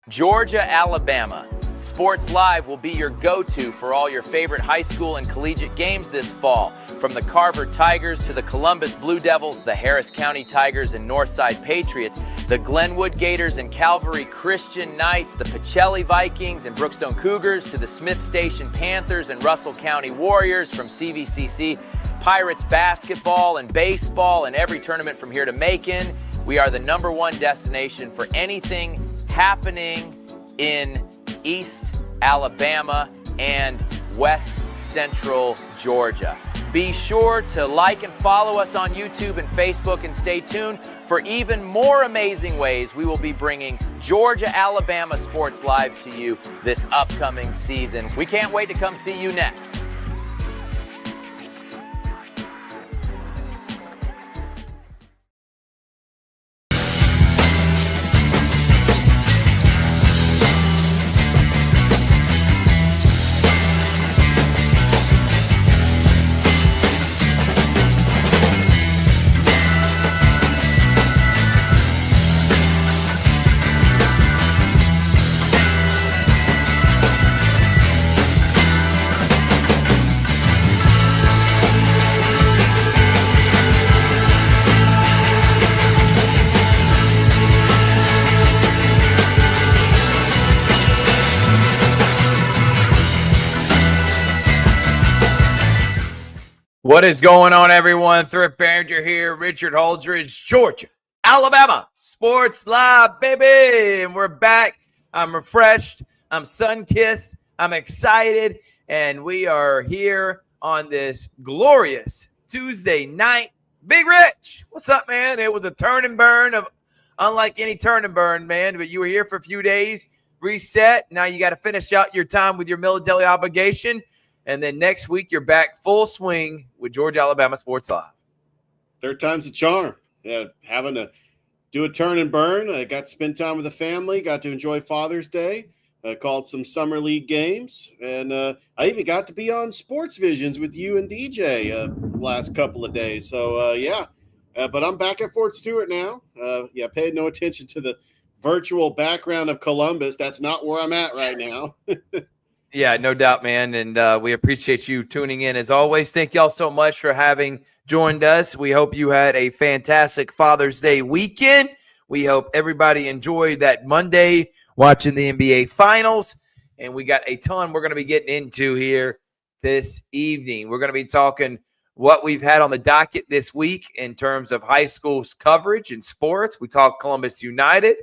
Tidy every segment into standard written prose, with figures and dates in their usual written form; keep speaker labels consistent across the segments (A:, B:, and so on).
A: Georgia, Alabama. Sports Live will be your go-to for all your favorite high school and collegiate games this fall. From the Carver Tigers to the Columbus Blue Devils, the Harris County Tigers and Northside Patriots, the Glenwood Gators and Calvary Christian Knights, the Pacelli Vikings and Brookstone Cougars, to the Smith Station Panthers and Russell County Warriors, from CVCC, Pirates basketball and baseball, and every tournament from here to Macon. We are the #1 destination for anything happening in East Alabama and West Central Georgia. Be sure to like and follow us on YouTube and Facebook, and stay tuned for even more amazing ways we will be bringing Georgia, Alabama Sports Live to you this upcoming season. We can't wait to come see you next. What is going on, everyone? Thrift Barringer here. Richard Holdridge, Georgia, Alabama Sports Live, baby. And we're back. I'm refreshed. I'm sun-kissed. I'm excited. And we are here on this glorious Tuesday night. Big Rich, what's up, man? It was a turn and burn of unlike any turn and burn, man. But you were here for a few days, reset. Now you got to finish out your time with your military obligation. And then next week, you're back full swing with Georgia, Alabama Sports Live.
B: Third time's a charm. Having to do a turn and burn. I got to spend time with the family. Got to enjoy Father's Day. Called some summer league games. And I even got to be on Sports Visions with you and DJ the last couple of days. So, but I'm back at Fort Stewart now. Paid no attention to the virtual background of Columbus. That's not where I'm at right now.
A: Yeah, no doubt, man. And we appreciate you tuning in as always. Thank y'all so much for having joined us. We hope you had a fantastic Father's Day weekend. We hope everybody enjoyed that Monday watching the NBA Finals. And we got a ton we're going to be getting into here this evening. We're going to be talking what we've had on the docket this week in terms of high school coverage and sports. We talk Columbus United.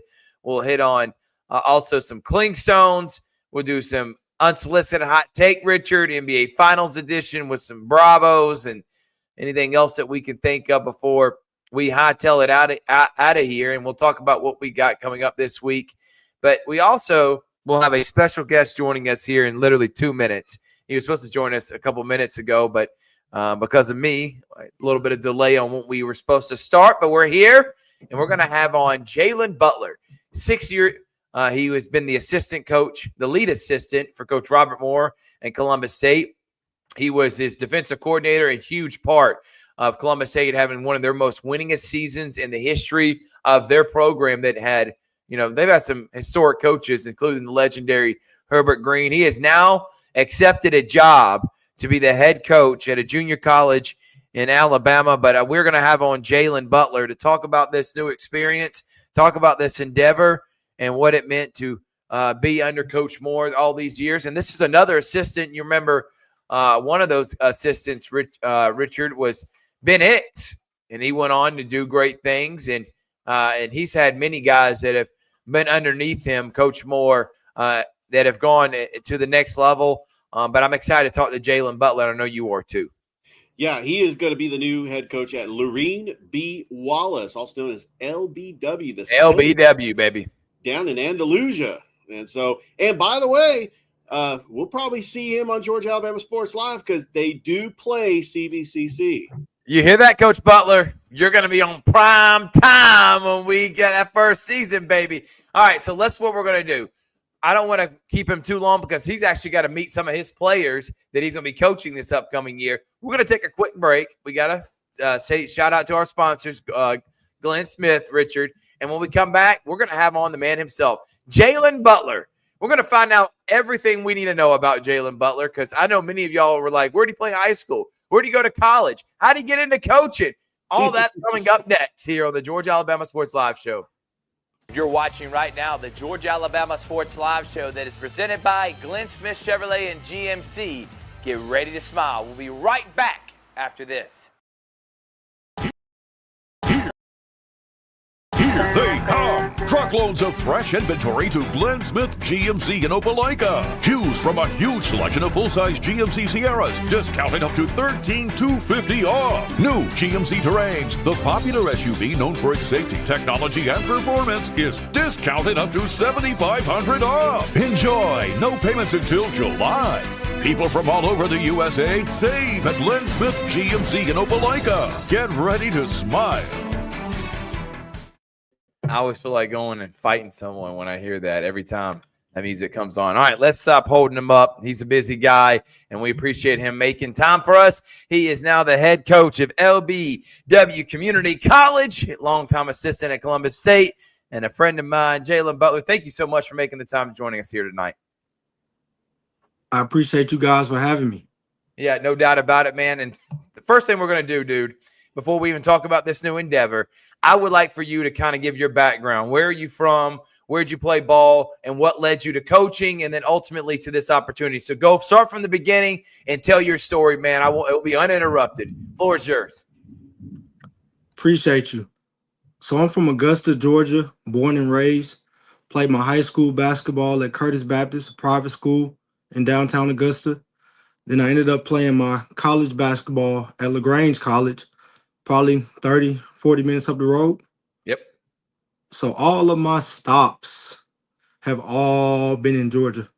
A: We'll hit on also some Clingstones. We'll do some unsolicited hot take, Richard, NBA Finals edition with some bravos and anything else that we can think of before we hightail it out of here. And we'll talk about what we got coming up this week. But we also will have a special guest joining us here in literally 2 minutes. He was supposed to join us a couple minutes ago, but because of me, a little bit of delay on when we were supposed to start. But we're here, and we're going to have on Jalen Butler, 6-year. He has been the assistant coach, the lead assistant for Coach Robert Moore and Columbus State. He was his defensive coordinator, a huge part of Columbus State having one of their most winningest seasons in the history of their program that had, they've had some historic coaches, including the legendary Herbert Green. He has now accepted a job to be the head coach at a junior college in Alabama. But we're going to have on Jalen Butler to talk about this new experience, talk about this endeavor, and what it meant to be under Coach Moore all these years. And this is another assistant. You remember one of those assistants, Richard, was Ben Hicks, and he went on to do great things. And he's had many guys that have been underneath him, Coach Moore, that have gone to the next level. But I'm excited to talk to Jalen Butler. I know you are too.
B: Yeah, he is going to be the new head coach at Lurleen B. Wallace, also known as LBW.
A: LBW, baby.
B: Down in Andalusia. And by the way, we'll probably see him on Georgia Alabama Sports Live because they do play CVCC.
A: You hear that, Coach Butler? You're going to be on prime time when we get that first season, baby. All right, so that's what we're going to do. I don't want to keep him too long because he's actually got to meet some of his players that he's going to be coaching this upcoming year. We're going to take a quick break. We got to say shout out to our sponsors, Glenn Smith, Richard, And when we come back, we're going to have on the man himself, Jalen Butler. We're going to find out everything we need to know about Jalen Butler, because I know many of y'all were like, where did he play high school? Where did he go to college? How did he get into coaching? All that's coming up next here on the Georgia Alabama Sports Live Show. You're watching right now the Georgia Alabama Sports Live Show that is presented by Glenn Smith Chevrolet and GMC. Get ready to smile. We'll be right back after this.
C: They come. Truckloads of fresh inventory to Glenn Smith GMC in Opelika. Choose from a huge selection of full-size GMC Sierras, discounted up to $13,250 off. New GMC Terrains, the popular SUV known for its safety, technology, and performance, is discounted up to $7,500 off. Enjoy. No payments until July. People from all over the USA save at Glenn Smith GMC in Opelika. Get ready to smile.
A: I always feel like going and fighting someone when I hear that every time that music comes on. All right, let's stop holding him up. He's a busy guy, and we appreciate him making time for us. He is now the head coach of LBW Community College, longtime assistant at Columbus State, and a friend of mine, Jalen Butler. Thank you so much for making the time to joining us here tonight.
D: I appreciate you guys for having me.
A: Yeah, no doubt about it, man. And the first thing we're going to do, dude, before we even talk about this new endeavor, I would like for you to kind of give your background. Where are you from? Where'd you play ball? And what led you to coaching and then ultimately to this opportunity? So go start from the beginning and tell your story, man. It will be uninterrupted. Floor is yours.
D: Appreciate you. So I'm from Augusta, Georgia, born and raised. Played my high school basketball at Curtis Baptist, a private school in downtown Augusta. Then I ended up playing my college basketball at LaGrange College, probably 30, 40 minutes up the road.
A: Yep.
D: So all of my stops have all been in Georgia.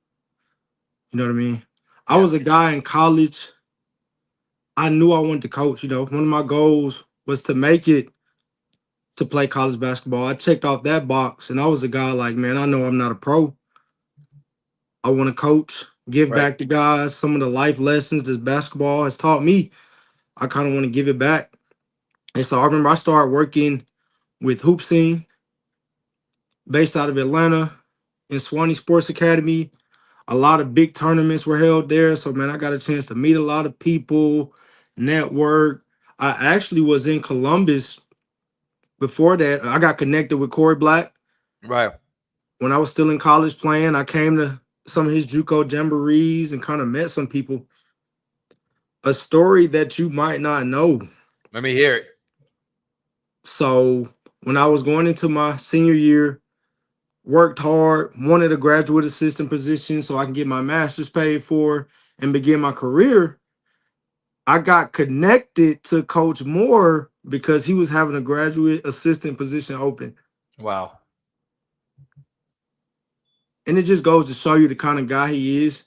D: You know what I mean? I was a guy in college. I knew I wanted to coach. You know, one of my goals was to make it to play college basketball. I checked off that box, and I was a guy like, man, I know I'm not a pro. I want to coach, give back to guys some of the life lessons this basketball has taught me. I kind of want to give it back. And so I remember I started working with Hoop Scene, based out of Atlanta, in Swanee Sports Academy. A lot of big tournaments were held there. So, man, I got a chance to meet a lot of people, network. I actually was in Columbus before that. I got connected with Corey Black.
A: Right.
D: When I was still in college playing, I came to some of his JUCO jamborees and kind of met some people. A story that you might not know.
A: Let me hear it.
D: So when I was going into my senior year, worked hard, wanted a graduate assistant position so I can get my master's paid for and begin my career. I got connected to Coach Moore because he was having a graduate assistant position open.
A: Wow.
D: And it just goes to show you the kind of guy he is.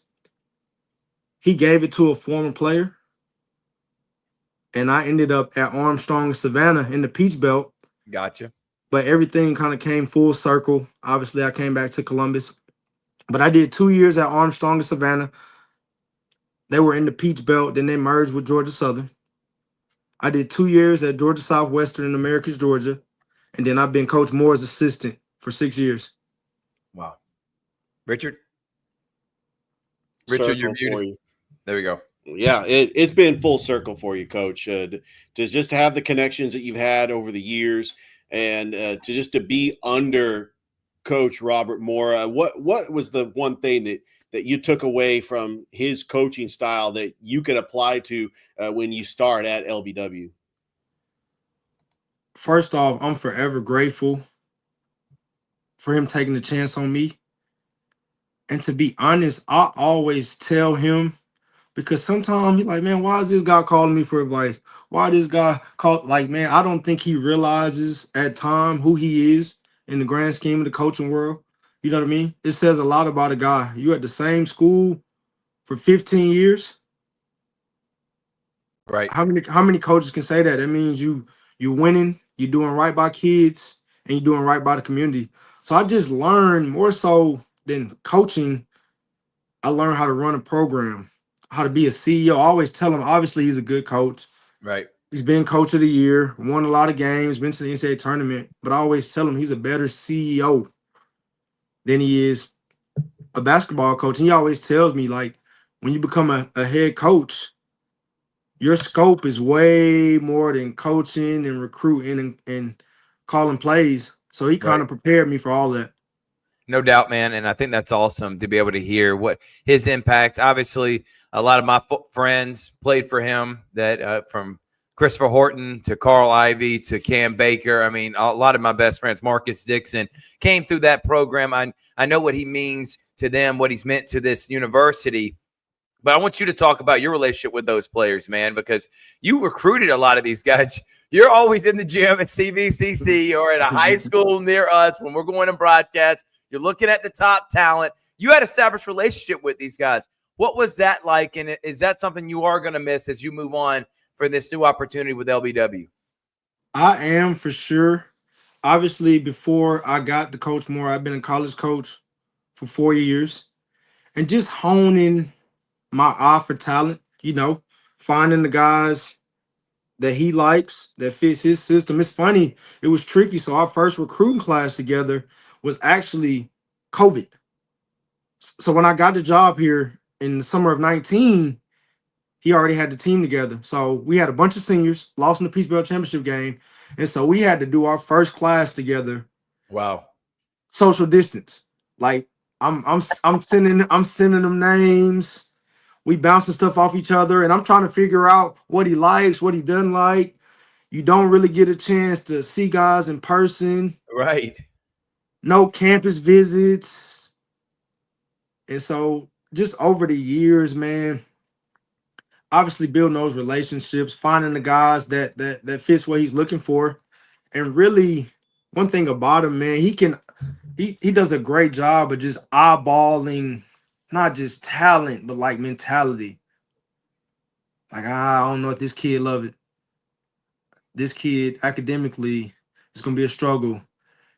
D: He gave it to a former player. And I ended up at Armstrong and Savannah in the Peach Belt.
A: Gotcha.
D: But everything kind of came full circle. Obviously, I came back to Columbus. But I did 2 years at Armstrong and Savannah. They were in the Peach Belt. Then they merged with Georgia Southern. I did 2 years at Georgia Southwestern in Americus, Georgia. And then I've been Coach Moore's assistant for 6 years.
A: Wow. Richard, you're muted. There we go.
B: Yeah, it's been full circle for you, Coach. To just have the connections that you've had over the years, and to be under Coach Robert Moore. What was the one thing that you took away from his coaching style that you could apply to when you start at LBW?
D: First off, I'm forever grateful for him taking the chance on me. And to be honest, I always tell him, because sometimes he's like, man, why is this guy calling me for advice? Why this guy man, I don't think he realizes at time who he is in the grand scheme of the coaching world. You know what I mean? It says a lot about a guy. You at the same school for 15 years.
A: Right.
D: How many coaches can say that? That means you winning, you're doing right by kids, and you're doing right by the community. So I just learned more so than coaching. I learned how to run a program, how to be a CEO. I always tell him, obviously, he's a good coach.
A: Right.
D: He's been coach of the year, won a lot of games, been to the NCAA tournament. But I always tell him he's a better CEO than he is a basketball coach. And he always tells me, like, when you become a head coach, your scope is way more than coaching and recruiting and calling plays. So he kind
A: Right.
D: of prepared me for all that.
A: No doubt, man. And I think that's awesome to be able to hear what his impact. Obviously, a lot of my friends played for him, that from Christopher Horton to Carl Ivy to Cam Baker. I mean, a lot of my best friends, Marcus Dixon, came through that program. I know what he means to them, what he's meant to this university. But I want you to talk about your relationship with those players, man, because you recruited a lot of these guys. You're always in the gym at CVCC or at a high school near us when we're going to broadcast. You're looking at the top talent. You had established relationship with these guys. What was that like? And is that something you are going to miss as you move on for this new opportunity with LBW?
D: I am for sure. Obviously, before I got to Coach Moore, I've been a college coach for 4 years and just honing my eye for talent, finding the guys that he likes, that fits his system. It's funny, it was tricky. So our first recruiting class together was actually COVID. So when I got the job here in the summer of 19, he already had the team together. So we had a bunch of seniors, lost in the Peace Belt Championship game. And so we had to do our first class together.
A: Wow.
D: Social distance. Like I'm sending them names. We bouncing stuff off each other, and I'm trying to figure out what he likes, what he doesn't like. You don't really get a chance to see guys in person.
A: Right.
D: No campus visits. And so just over the years, man, obviously building those relationships, finding the guys that fits what he's looking for. And really, one thing about him, man, he does a great job of just eyeballing not just talent, but like mentality. Like, I don't know if this kid love it. This kid academically is gonna be a struggle.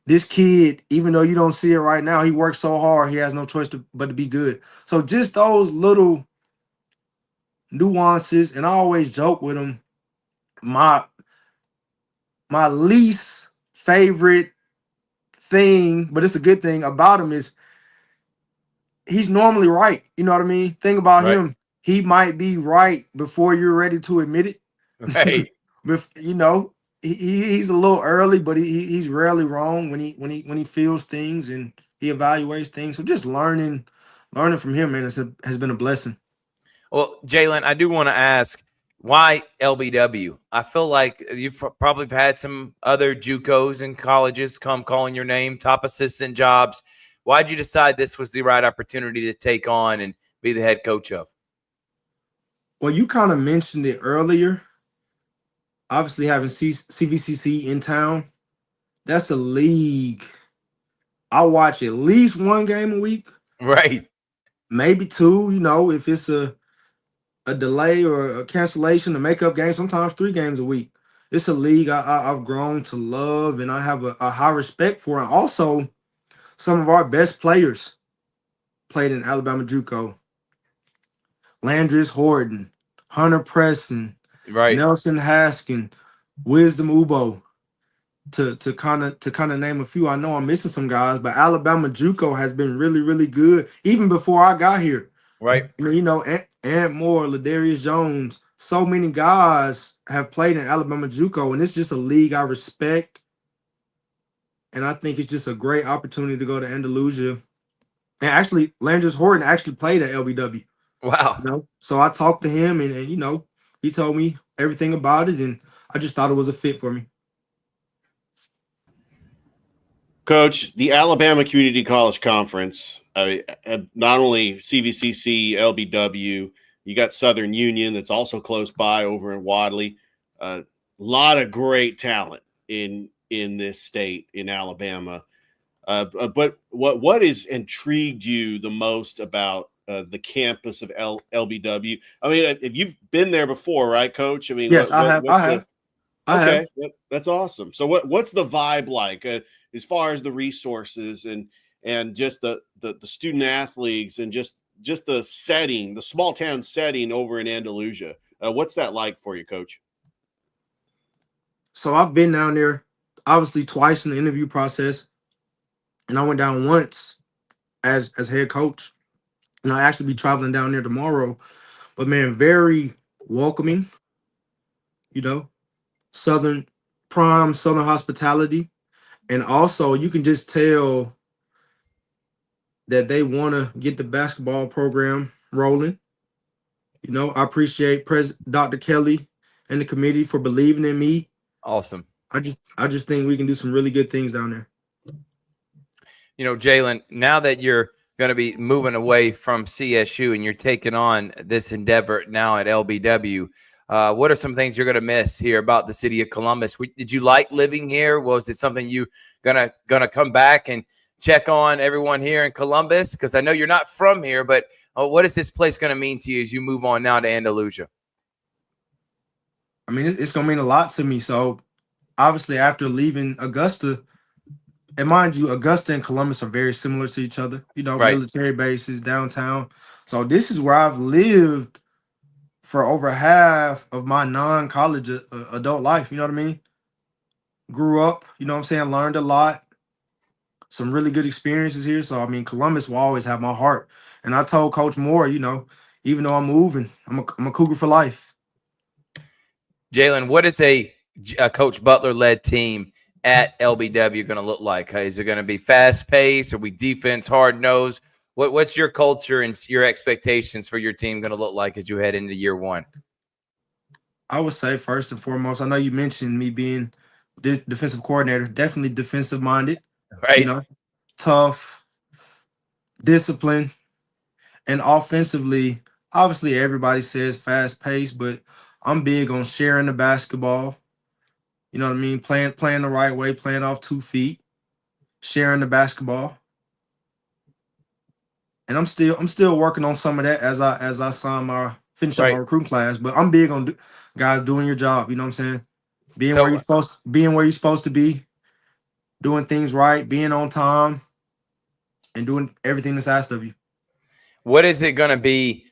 D: This kid, even though you don't see it right now, he works so hard, he has no choice but to be good. So just those little nuances, and I always joke with him. My least favorite thing, but it's a good thing about him, is he's normally right. You know what I mean? Thing about
A: Right.
D: him, he might be right before you're ready to admit it.
A: Right.
D: He's a little early, but he's rarely wrong when he feels things and he evaluates things. So just learning from him, man, has been a blessing.
A: Well, Jalen, I do want to ask, why LBW? I feel like you've probably had some other JUCOs and colleges come calling your name, top assistant jobs. Why did you decide this was the right opportunity to take on and be the head coach of?
D: Well, you kind of mentioned it earlier. Obviously, having CVCC in town, that's a league. I watch at least one game a week,
A: Right.
D: maybe two. If it's a delay or a cancellation, a makeup game, sometimes 3 games a week. It's a league I've grown to love, and I have a high respect for. And also, some of our best players played in Alabama JUCO. Landris Horton, Hunter Preston,
A: Right.
D: Nelson Haskin, Wisdom Ubo, to kind of name a few. I know I'm missing some guys, but Alabama JUCO has been really, really good even before I got here.
A: Right.
D: Ant Moore, Ladarius Jones, so many guys have played in Alabama JUCO, and it's just a league I respect. And I think it's just a great opportunity to go to Andalusia. And actually, Landris Horton actually played at LBW.
A: Wow.
D: So I talked to him, and he told me everything about it, and I just thought it was a fit for me.
B: Coach, the Alabama Community College Conference, not only CVCC, LBW, you got Southern Union that's also close by over in Wadley. A lot of great talent in this state, in Alabama. But what has intrigued you the most about the campus of LBW? I mean, if you've been there before, right, Coach? I mean,
D: Yes, I have.
B: Okay, that's awesome. So what's the vibe like as far as the resources and just the student athletes and just the setting, the small town setting over in Andalusia? What's that like for you, Coach?
D: So I've been down there obviously twice in the interview process, and I went down once as head coach. And I actually be traveling down there tomorrow. But man, very welcoming, you know, southern prime, southern hospitality. And also you can just tell that they want to get the basketball program rolling. You know, I appreciate Dr. Kelly and the committee for believing in me.
A: Awesome.
D: I just think we can do some really good things down there.
A: You know, Jalen, now that you're going to be moving away from CSU and you're taking on this endeavor now at LBW, what are some things you're going to miss here about the city of Columbus? Did you like living here? Was it something you gonna come back and check on everyone here in Columbus? Because I know you're not from here, but what is this place going to mean to you as you move on now to Andalusia?
D: I mean, it's going to mean a lot to me. So obviously after leaving Augusta, and mind you, Augusta and Columbus are very similar to each other, you know,
A: right.
D: Military bases, downtown. So this is where I've lived for over half of my non-college adult life, you know what I mean? Grew up, you know what I'm saying, learned a lot, some really good experiences here. So, I mean, Columbus will always have my heart. And I told Coach Moore, you know, even though I'm moving, I'm a Cougar for life.
A: Jalen, what is a Coach Butler-led team at LBW going to look like? Is it going to be fast-paced? Are we defense, hard-nosed? What's your culture and your expectations for your team going to look like as you head into year one?
D: I would say first and foremost, I know you mentioned me being defensive coordinator, definitely defensive-minded,
A: right?
D: You know, tough, disciplined, and offensively, obviously everybody says fast-paced, but I'm big on sharing the basketball. You know what I mean? Playing the right way, playing off 2 feet, sharing the basketball. And I'm still working on some of that as I finish up my recruiting class. But I'm big on guys doing your job. You know what I'm saying? Being where you're supposed to be, doing things right, being on time, and doing everything that's asked of you.
A: What is it going to be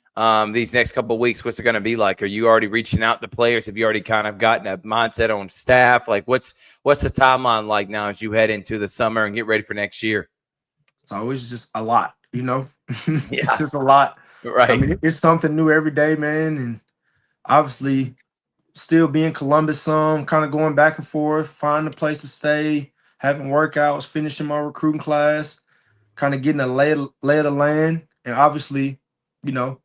A: these next couple of weeks? What's it going to be like? Are you already reaching out to players? Have you already kind of gotten a mindset on staff? Like, what's the timeline like now as you head into the summer and get ready for next year?
D: So it's just a lot, you know?
A: Yeah.
D: It's just a lot.
A: Right.
D: I mean, it's something new every day, man. And obviously still being Columbus some, kind of going back and forth, finding a place to stay, having workouts, finishing my recruiting class, kind of getting a lay of the land. And obviously, you know,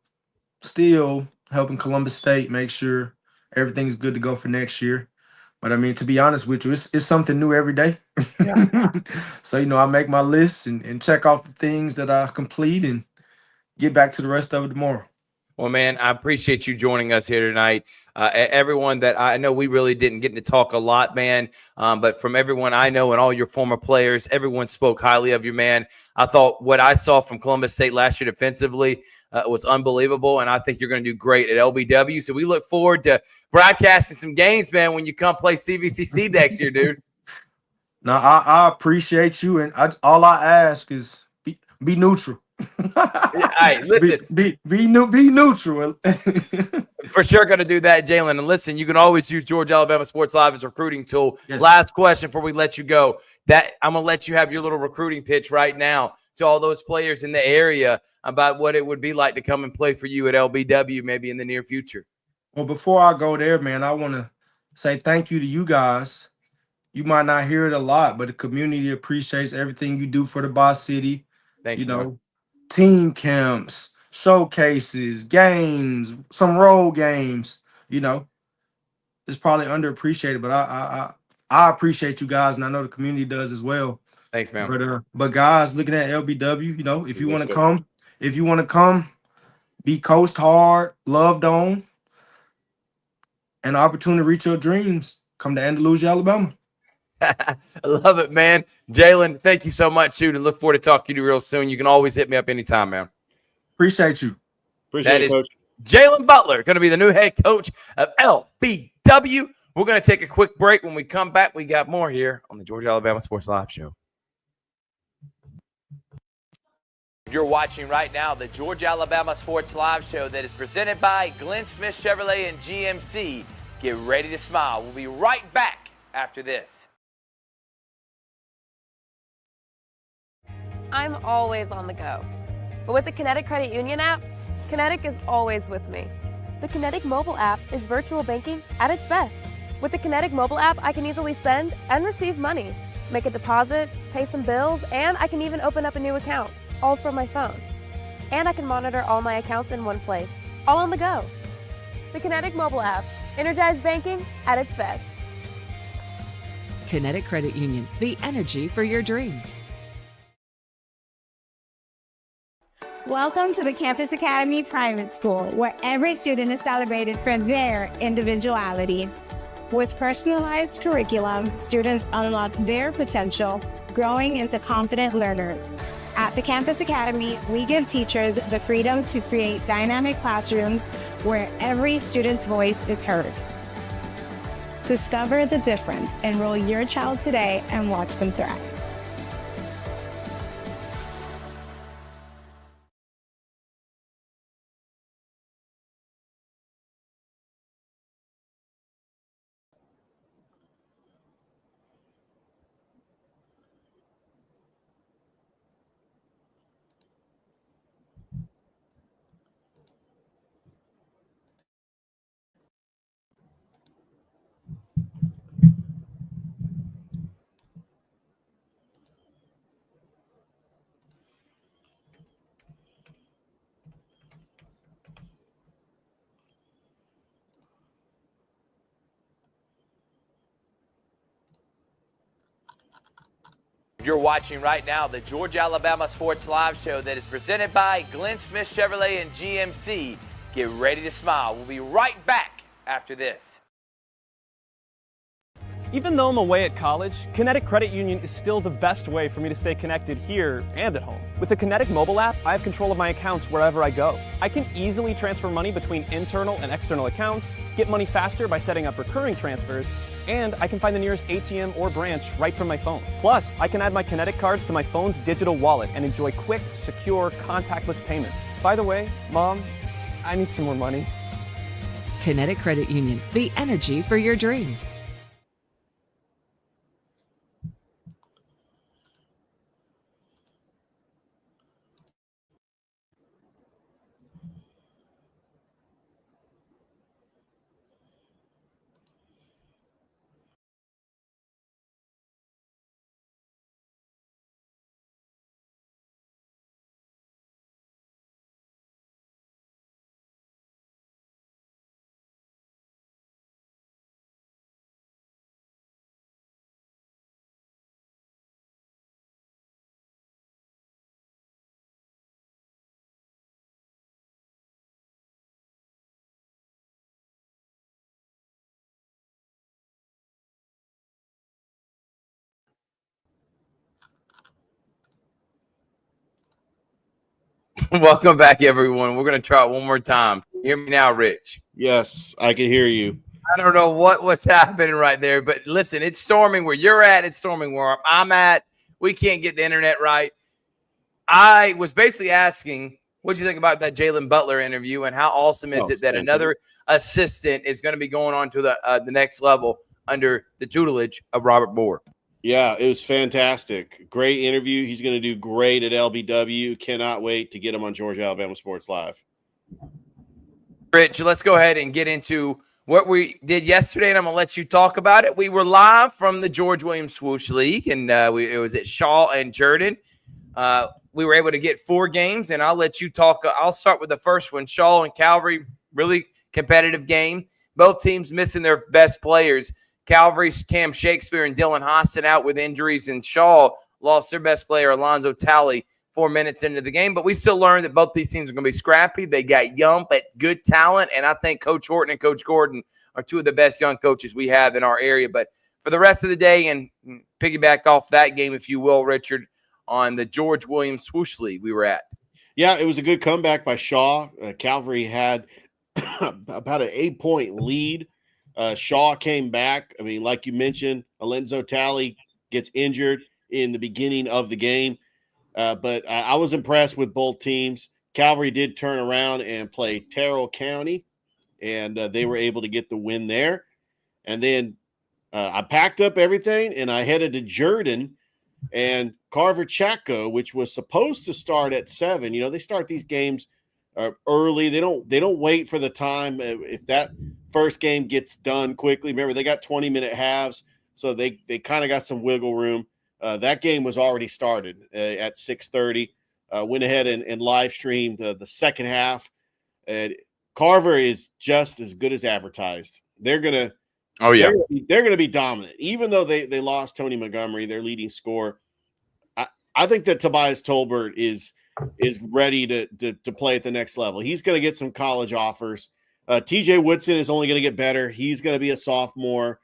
D: still helping Columbus State make sure everything's good to go for next year. But I mean, to be honest with you, it's something new every day.
A: Yeah.
D: So, you know, I make my lists and check off the things that I complete and get back to the rest of it tomorrow.
A: Well, man, I appreciate you joining us here tonight. Everyone that I know, we really didn't get to talk a lot, man. But from everyone I know and all your former players, everyone spoke highly of you, man. I thought what I saw from Columbus State last year defensively was unbelievable, and I think you're going to do great at LBW. So we look forward to broadcasting some games, man, when you come play CVCC next year, dude.
D: Now, I appreciate you, and all I ask is be neutral.
A: Hey, listen.
D: Be neutral.
A: For sure going to do that, Jalen. And listen, you can always use Georgia Alabama Sports Live as a recruiting tool.
D: Yes.
A: Last question before we let you go. That I'm going to let you have your little recruiting pitch right now to all those players in the area about what it would be like to come and play for you at LBW maybe in the near future.
D: Well, before I go there, man, I want to say thank you to you guys. You might not hear it a lot, but the community appreciates everything you do for the Boss City.
A: Thanks,
D: you know,
A: man.
D: Team camps, showcases, games, some road games. You know, it's probably underappreciated, but I appreciate you guys, and I know the community does as well.
A: Thanks, man.
D: But guys, looking at LBW, you know, if you want to come, be coached hard, loved on, and an opportunity to reach your dreams, come to Andalusia, Alabama.
A: I love it, man. Jalen, thank you so much, dude, and look forward to talking to you real soon. You can always hit me up anytime, man.
D: Appreciate you.
B: Appreciate it, Coach.
A: Jalen Butler, going to be the new head coach of LBW. We're going to take a quick break. When we come back, we got more here on the Georgia Alabama Sports Live Show. You're watching right now the Georgia Alabama Sports Live Show that is presented by Glenn Smith Chevrolet and GMC. Get ready to smile. We'll be right back after this.
E: I'm always on the go. But with the Kinetic Credit Union app, Kinetic is always with me. The Kinetic mobile app is virtual banking at its best. With the Kinetic mobile app, I can easily send and receive money, make a deposit, pay some bills, and I can even open up a new account, all from my phone. And I can monitor all my accounts in one place, all on the go. The Kinetic mobile app, energized banking at its best.
F: Kinetic Credit Union, the energy for your dreams.
G: Welcome to the Campus Academy Private School, where every student is celebrated for their individuality. With personalized curriculum, students unlock their potential, growing into confident learners. At the Campus Academy, we give teachers the freedom to create dynamic classrooms where every student's voice is heard. Discover the difference. Enroll your child today and watch them thrive.
A: You're watching right now the Georgia-Alabama Sports Live Show that is presented by Glenn Smith Chevrolet and GMC. Get ready to smile. We'll be right back after this.
H: Even though I'm away at college, Kinetic Credit Union is still the best way for me to stay connected here and at home. With the Kinetic mobile app, I have control of my accounts wherever I go. I can easily transfer money between internal and external accounts, get money faster by setting up recurring transfers, and I can find the nearest ATM or branch right from my phone. Plus, I can add my Kinetic cards to my phone's digital wallet and enjoy quick, secure, contactless payments. By the way, Mom, I need some more money.
F: Kinetic Credit Union, the energy for your dreams.
A: Welcome back, everyone. We're going to try it one more time. Hear me now, Rich.
B: Yes, I can hear you.
A: I don't know what's happening right there, but listen, it's storming where you're at. It's storming where I'm at. We can't get the internet right. I was basically asking, what do you think about that Jalen Butler interview, and how awesome is it that another assistant is going to be going on to the next level under the tutelage of Robert Moore?
B: Yeah, it was fantastic. Great interview. He's going to do great at LBW. Cannot wait to get him on Georgia Alabama Sports Live.
A: Rich, let's go ahead and get into what we did yesterday, and I'm going to let you talk about it. We were live from the George Williams Swoosh League, and it was at Shaw and Jordan. We were able to get 4 games, and I'll let you talk. I'll start with the first one. Shaw and Calvary, really competitive game. Both teams missing their best players. Calvary's Cam Shakespeare and Dylan Hostin out with injuries, and Shaw lost their best player, Alonzo Talley, 4 minutes into the game. But we still learned that both these teams are going to be scrappy. They got young but good talent, and I think Coach Horton and Coach Gordon are 2 of the best young coaches we have in our area. But for the rest of the day, and piggyback off that game, if you will, Richard, on the George Williams Swoosh League we were at.
B: Yeah, it was a good comeback by Shaw. Calvary had about an 8-point lead. Shaw came back. I mean, like you mentioned, Alonzo Talley gets injured in the beginning of the game. But I was impressed with both teams. Calvary did turn around and play Terrell County, and they were able to get the win there. And then I packed up everything and I headed to Jordan and Carver Chatco, which was supposed to start at 7. You know, they start these games early. They don't wait for the time. If that first game gets done quickly, remember they got 20-minute halves, so they kind of got some wiggle room. That game was already started at 6:30. Went ahead and live streamed the second half. And Carver is just as good as advertised. They're gonna be dominant, even though they lost Tony Montgomery, their leading scorer. I think that Tobias Tolbert is ready to play at the next level. He's going to get some college offers. TJ Woodson is only going to get better. He's going to be a sophomore.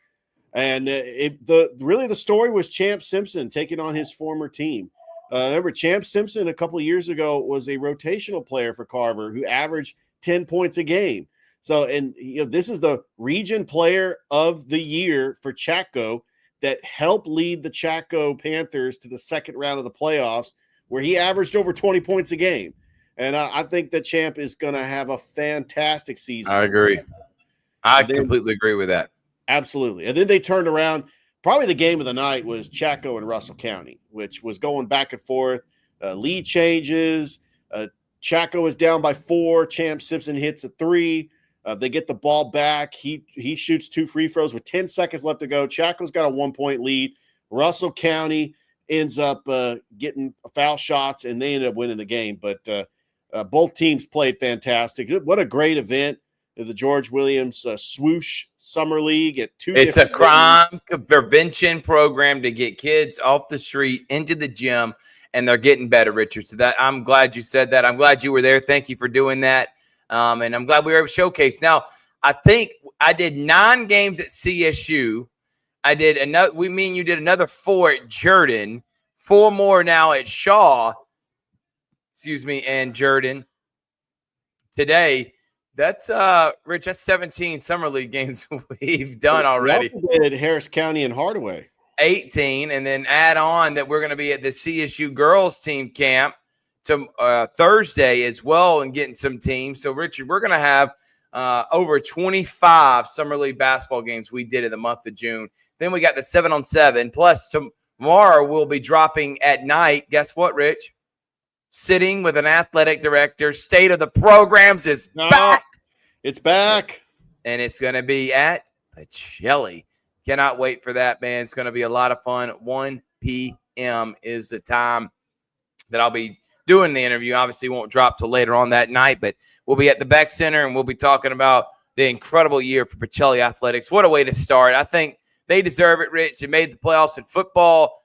B: And the story was Champ Simpson taking on his former team. Remember, Champ Simpson a couple of years ago was a rotational player for Carver who averaged 10 points a game. So, and this is the region player of the year for Chatco that helped lead the Chatco Panthers to the second round of the playoffs, where he averaged over 20 points a game. And I think that Champ is going to have a fantastic season.
A: I agree. I completely agree with that.
B: Absolutely. And then they turned around. Probably the game of the night was Chatco and Russell County, which was going back and forth. Lead changes. Chatco is down by 4. Champ Simpson hits a 3. They get the ball back. He shoots 2 free throws with 10 seconds left to go. Chatco's got a 1-point lead. Russell County ends up getting foul shots, and they ended up winning the game. But both teams played fantastic. What a great event. The George Williams Swoosh Summer League at 2.
A: It's a crime prevention program to get kids off the street into the gym, and they're getting better, Richard. So that I'm glad you said that. I'm glad you were there. Thank you for doing that. And I'm glad we were able to showcase. Now, I think I did 9 games at CSU. I did another. You did another 4 at Jordan. 4 more now at Shaw. And Jordan. Today, that's Rich. That's 17 summer league games we've done already.
B: We did at Harris County and Hardaway.
A: 18, and then add on that we're going to be at the CSU girls team camp to Thursday as well and getting some teams. So, Richard, we're going to have over 25 summer league basketball games we did in the month of June. Then we got the 7-on-7. Plus, tomorrow we'll be dropping at night. Guess what, Rich? Sitting with an athletic director. State of the programs is back.
B: It's back.
A: And it's going to be at Pacelli. Cannot wait for that, man. It's going to be a lot of fun. 1 p.m. is the time that I'll be doing the interview. Obviously, won't drop till later on that night, but we'll be at the Beck Center, and we'll be talking about the incredible year for Pacelli Athletics. What a way to start. I think they deserve it, Rich. They made the playoffs in football,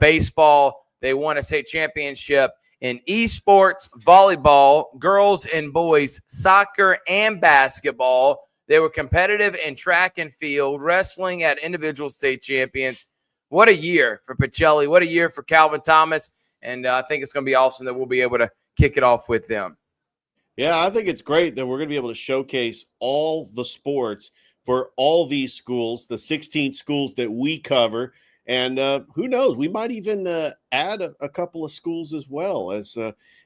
A: baseball. They won a state championship in esports, volleyball, girls and boys, soccer, and basketball. They were competitive in track and field, wrestling at individual state champions. What a year for Pacelli. What a year for Calvin Thomas. And I think it's going to be awesome that we'll be able to kick it off with them.
B: Yeah, I think it's great that we're going to be able to showcase all the sports for all these schools, the 16 schools that we cover. And who knows, we might even add a couple of schools as well. As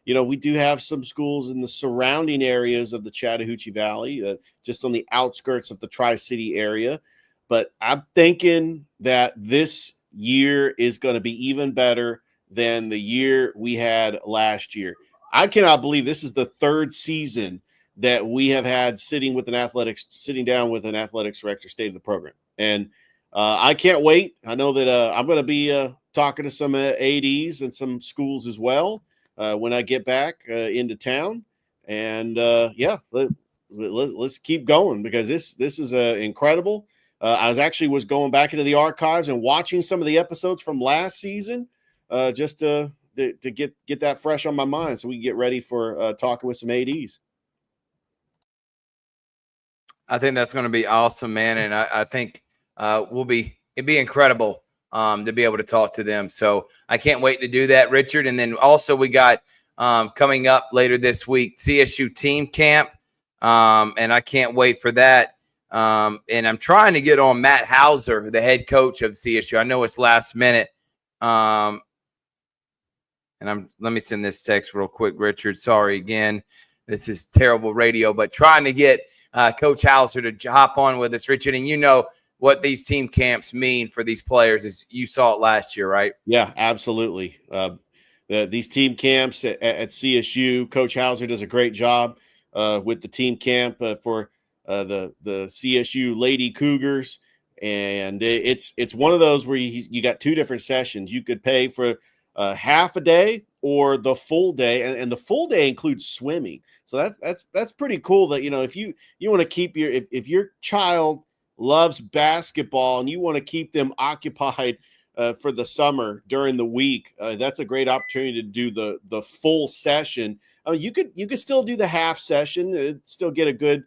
B: we do have some schools in the surrounding areas of the Chattahoochee Valley, just on the outskirts of the Tri-City area. But I'm thinking that this year is going to be even better than the year we had last year. I cannot believe this is the 3rd season that we have had sitting down with an athletics director, state of the program. And I can't wait. I know that I'm going to be talking to some ADs and some schools as well when I get back into town. And let's keep going, because this is incredible. I was going back into the archives and watching some of the episodes from last season just to get that fresh on my mind, so we can get ready for talking with some ADs.
A: I think that's going to be awesome, man. And I think it'd be incredible to be able to talk to them. So I can't wait to do that, Richard. And then also we got coming up later this week, CSU team camp. And I can't wait for that. And I'm trying to get on Matt Hauser, the head coach of CSU. I know it's last minute. Let me send this text real quick, Richard. Sorry again. This is terrible radio, but trying to get Coach Hauser to hop on with us, Richard. And what these team camps mean for these players as you saw it last year, right?
B: Yeah, absolutely. These team camps at CSU, Coach Hauser does a great job with the team camp for the CSU Lady Cougars, and it's one of those where you got two different sessions. You could pay for half a day or the full day, and the full day includes swimming. So that's pretty cool. That if you want to keep if your child loves basketball and you want to keep them occupied for the summer during the week, that's a great opportunity to do the full session. I mean, you could still do the half session, still get a good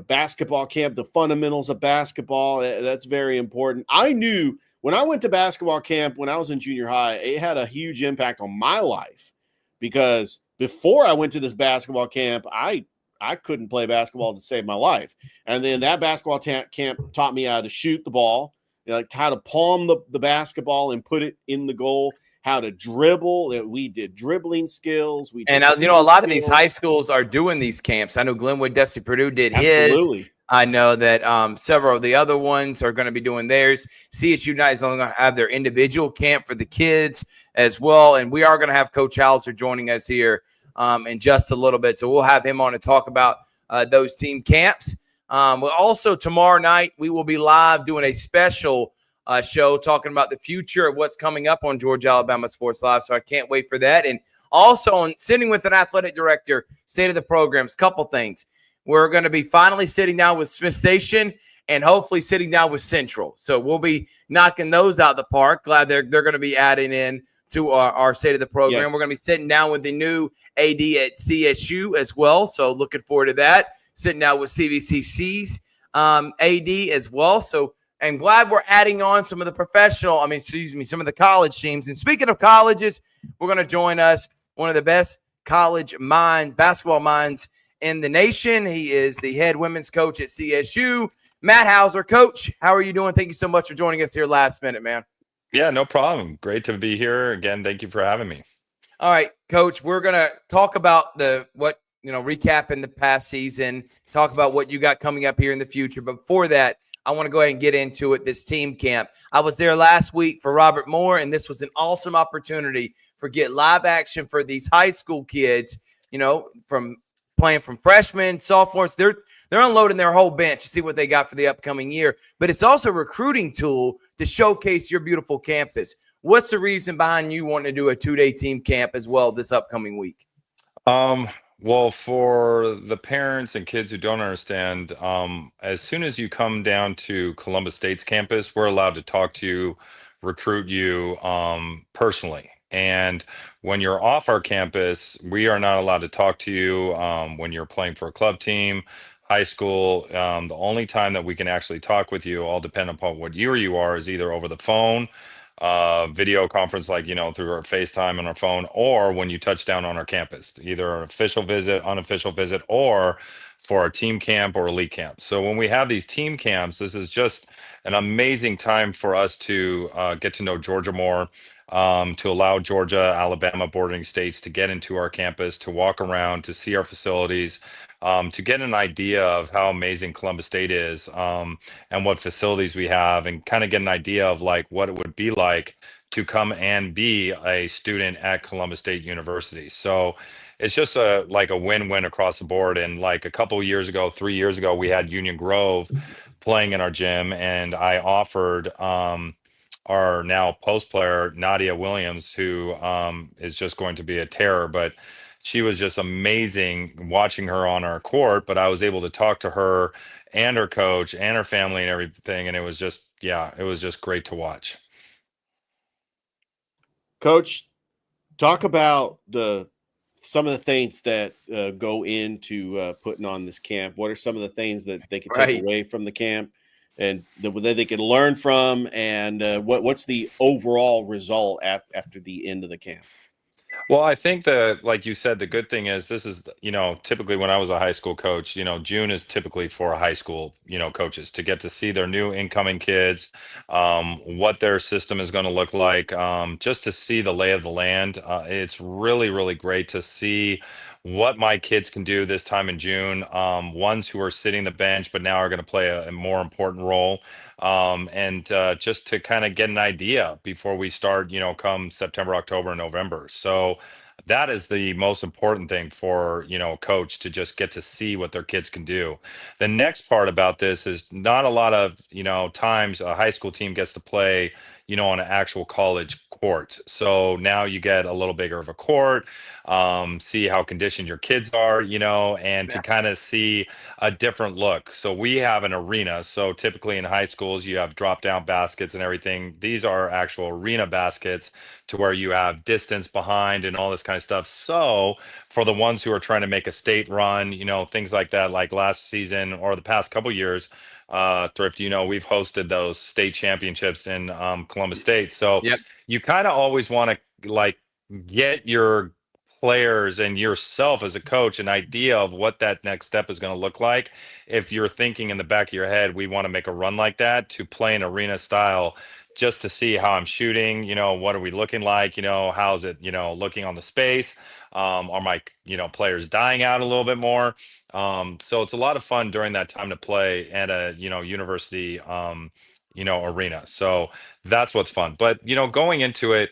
B: basketball camp, the fundamentals of basketball. That's very important. I knew when I went to basketball camp when I was in junior high, it had a huge impact on my life, because before I went to this basketball camp, I couldn't play basketball to save my life. And then that basketball camp taught me how to shoot the ball, like how to palm the basketball and put it in the goal, how to dribble. We did dribbling skills. A
A: lot of these high schools are doing these camps. I know Glenwood, Dusty Purdue did
B: Absolutely.
A: his. I know that several of the other ones are going to be doing theirs. CSU United is only going to have their individual camp for the kids as well. And we are going to have Coach Hauser joining us here in just a little bit. So we'll have him on to talk about those team camps. Also, tomorrow night, we will be live doing a special show talking about the future of what's coming up on Georgia Alabama Sports Live. So I can't wait for that. And also on sitting with an athletic director, state of the programs, couple things. We're going to be finally sitting down with Smith Station and hopefully sitting down with Central. So we'll be knocking those out of the park. Glad they're going to be adding in to our state of the program. Yes. We're going to be sitting down with the new AD at CSU as well. So looking forward to that. Sitting down with CVCC's AD as well. So I'm glad we're adding on some of the college teams. And speaking of colleges, we're going to join us one of the best college basketball minds in the nation. He is the head women's coach at CSU, Matt Hauser. Coach, how are you doing? Thank you so much for joining us here last minute, man.
I: Yeah, no problem. Great to be here again. Thank you for having me.
A: All right, Coach, we're going to talk about recapping the past season, talk about what you got coming up here in the future. But before that, I want to go ahead and get into it, this team camp. I was there last week for Robert Moore, and this was an awesome opportunity for get live action for these high school kids, from playing from freshmen, sophomores. They're unloading their whole bench to see what they got for the upcoming year. But it's also a recruiting tool to showcase your beautiful campus. What's the reason behind you wanting to do a 2-day team camp as well this upcoming week?
I: Well, for the parents and kids who don't understand, as soon as you come down to Columbus State's campus, we're allowed to talk to you, recruit you personally. And when you're off our campus, we are not allowed to talk to you when you're playing for a club team, high school. The only time that we can actually talk with you, all depending upon what year you are, is either over the phone, video conference, through our FaceTime on our phone, or when you touch down on our campus, either an official visit, unofficial visit, or for a team camp or elite camp. So when we have these team camps, this is just an amazing time for us to get to know Georgia more, to allow Georgia, Alabama bordering states to get into our campus, to walk around, to see our facilities, to get an idea of how amazing Columbus State is, and what facilities we have, and kind of get an idea of what it would be like to come and be a student at Columbus State University. So it's just a win-win across the board. And a couple of years ago, 3 years ago, we had Union Grove playing in our gym, and I offered our now post player, Nadia Williams, who is just going to be a terror, but she was just amazing watching her on our court. But I was able to talk to her and her coach and her family and everything. And it was just great to watch.
B: Coach, talk about some of the things that go into putting on this camp. What are some of the things that they can take away from the camp and that they can learn from? And what's the overall result after the end of the camp?
I: Well, I think that, like you said, the good thing is this is, typically when I was a high school coach, June is typically for high school, coaches to get to see their new incoming kids, what their system is going to look like, just to see the lay of the land. It's really, really great to see what my kids can do this time in June. Ones who are sitting the bench, but now are going to play a more important role. And just to kind of get an idea before we start, come September, October, and November. So that is the most important thing for, a coach to just get to see what their kids can do. The next part about this is not a lot of, times a high school team gets to play, on an actual college court. So now you get a little bigger of a court, see how conditioned your kids are, and to kind of see a different look. So we have an arena. So typically in high schools, you have drop down baskets and everything. These are actual arena baskets to where you have distance behind and all this kind of stuff. So for the ones who are trying to make a state run, things like that, like last season or the past couple years, Thrift, we've hosted those state championships in Columbus State. So
A: Yep.
I: you kind of always want to like get your players and yourself as a coach an idea of what that next step is going to look like. If you're thinking in the back of your head, we want to make a run like that, to play an arena style, just to see how I'm shooting, what are we looking like, how's it, looking on the space, are my, players dying out a little bit more. So it's a lot of fun during that time to play at a, university, arena. So that's what's fun. But, going into it,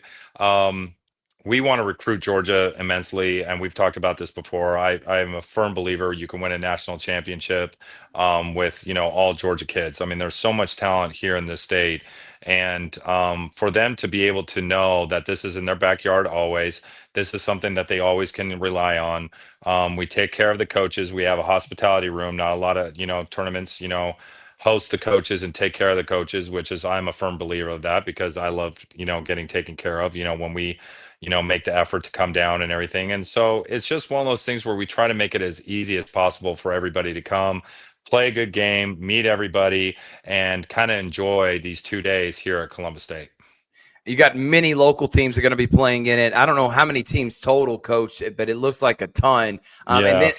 I: we want to recruit Georgia immensely, and we've talked about this before. I am a firm believer you can win a national championship with all Georgia kids. I mean, there's so much talent here in this state, and for them to be able to know that this is in their backyard always, this is something that they always can rely on. We take care of the coaches. We have a hospitality room. Not a lot of tournaments. Host the coaches and take care of the coaches, which is, I'm a firm believer of that, because I love getting taken care of. When we make the effort to come down and everything. And so it's just one of those things where we try to make it as easy as possible for everybody to come, play a good game, meet everybody, and kind of enjoy these 2 days here at Columbus State.
A: You got many local teams that are going to be playing in it. I don't know how many teams total, Coach, but it looks like a ton. And then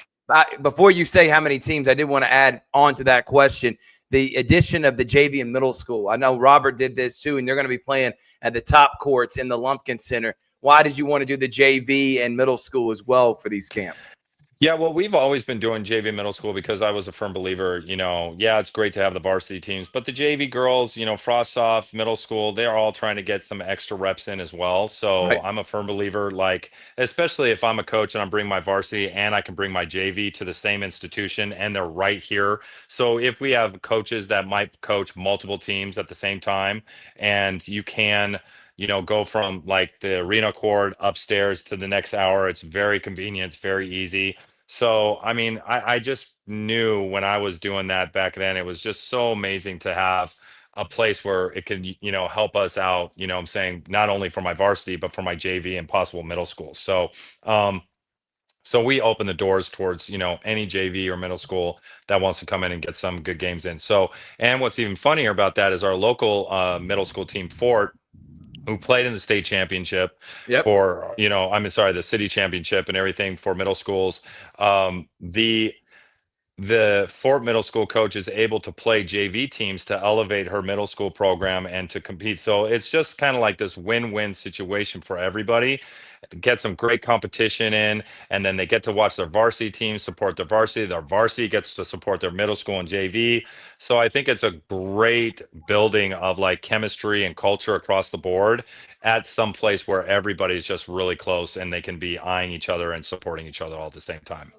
A: before you say how many teams, I did want to add on to that question the addition of the JV in middle school. I know Robert did this too, and they're going to be playing at the top courts in the Lumpkin Center. Why did you want to do the JV and middle school as well for these camps?
I: Yeah, well, we've always been doing JV middle school because I was a firm believer, it's great to have the varsity teams, but the JV girls, frost off middle school, they're all trying to get some extra reps in as well. So
A: Right.
I: I'm a firm believer, like, especially if I'm a coach and I'm bringing my varsity and I can bring my JV to the same institution and they're right here. So if we have coaches that might coach multiple teams at the same time, and you can go from like the arena court upstairs to the next hour. It's very convenient. It's very easy. So, I mean, I just knew when I was doing that back then, it was just so amazing to have a place where it can, help us out, I'm saying, not only for my varsity, but for my JV and possible middle school. So we open the doors towards, any JV or middle school that wants to come in and get some good games in. So, and what's even funnier about that is our local middle school team, Fort, who played in the state championship
A: Yep.
I: for, the city championship and everything for middle schools. The Fort Middle School coach is able to play JV teams to elevate her middle school program and to compete. So it's just kind of like this win-win situation for everybody. Get some great competition in, and then they get to watch their varsity team support their varsity. Their varsity gets to support their middle school and JV. So I think it's a great building of like chemistry and culture across the board at some place where everybody's just really close and they can be eyeing each other and supporting each other all at the same time.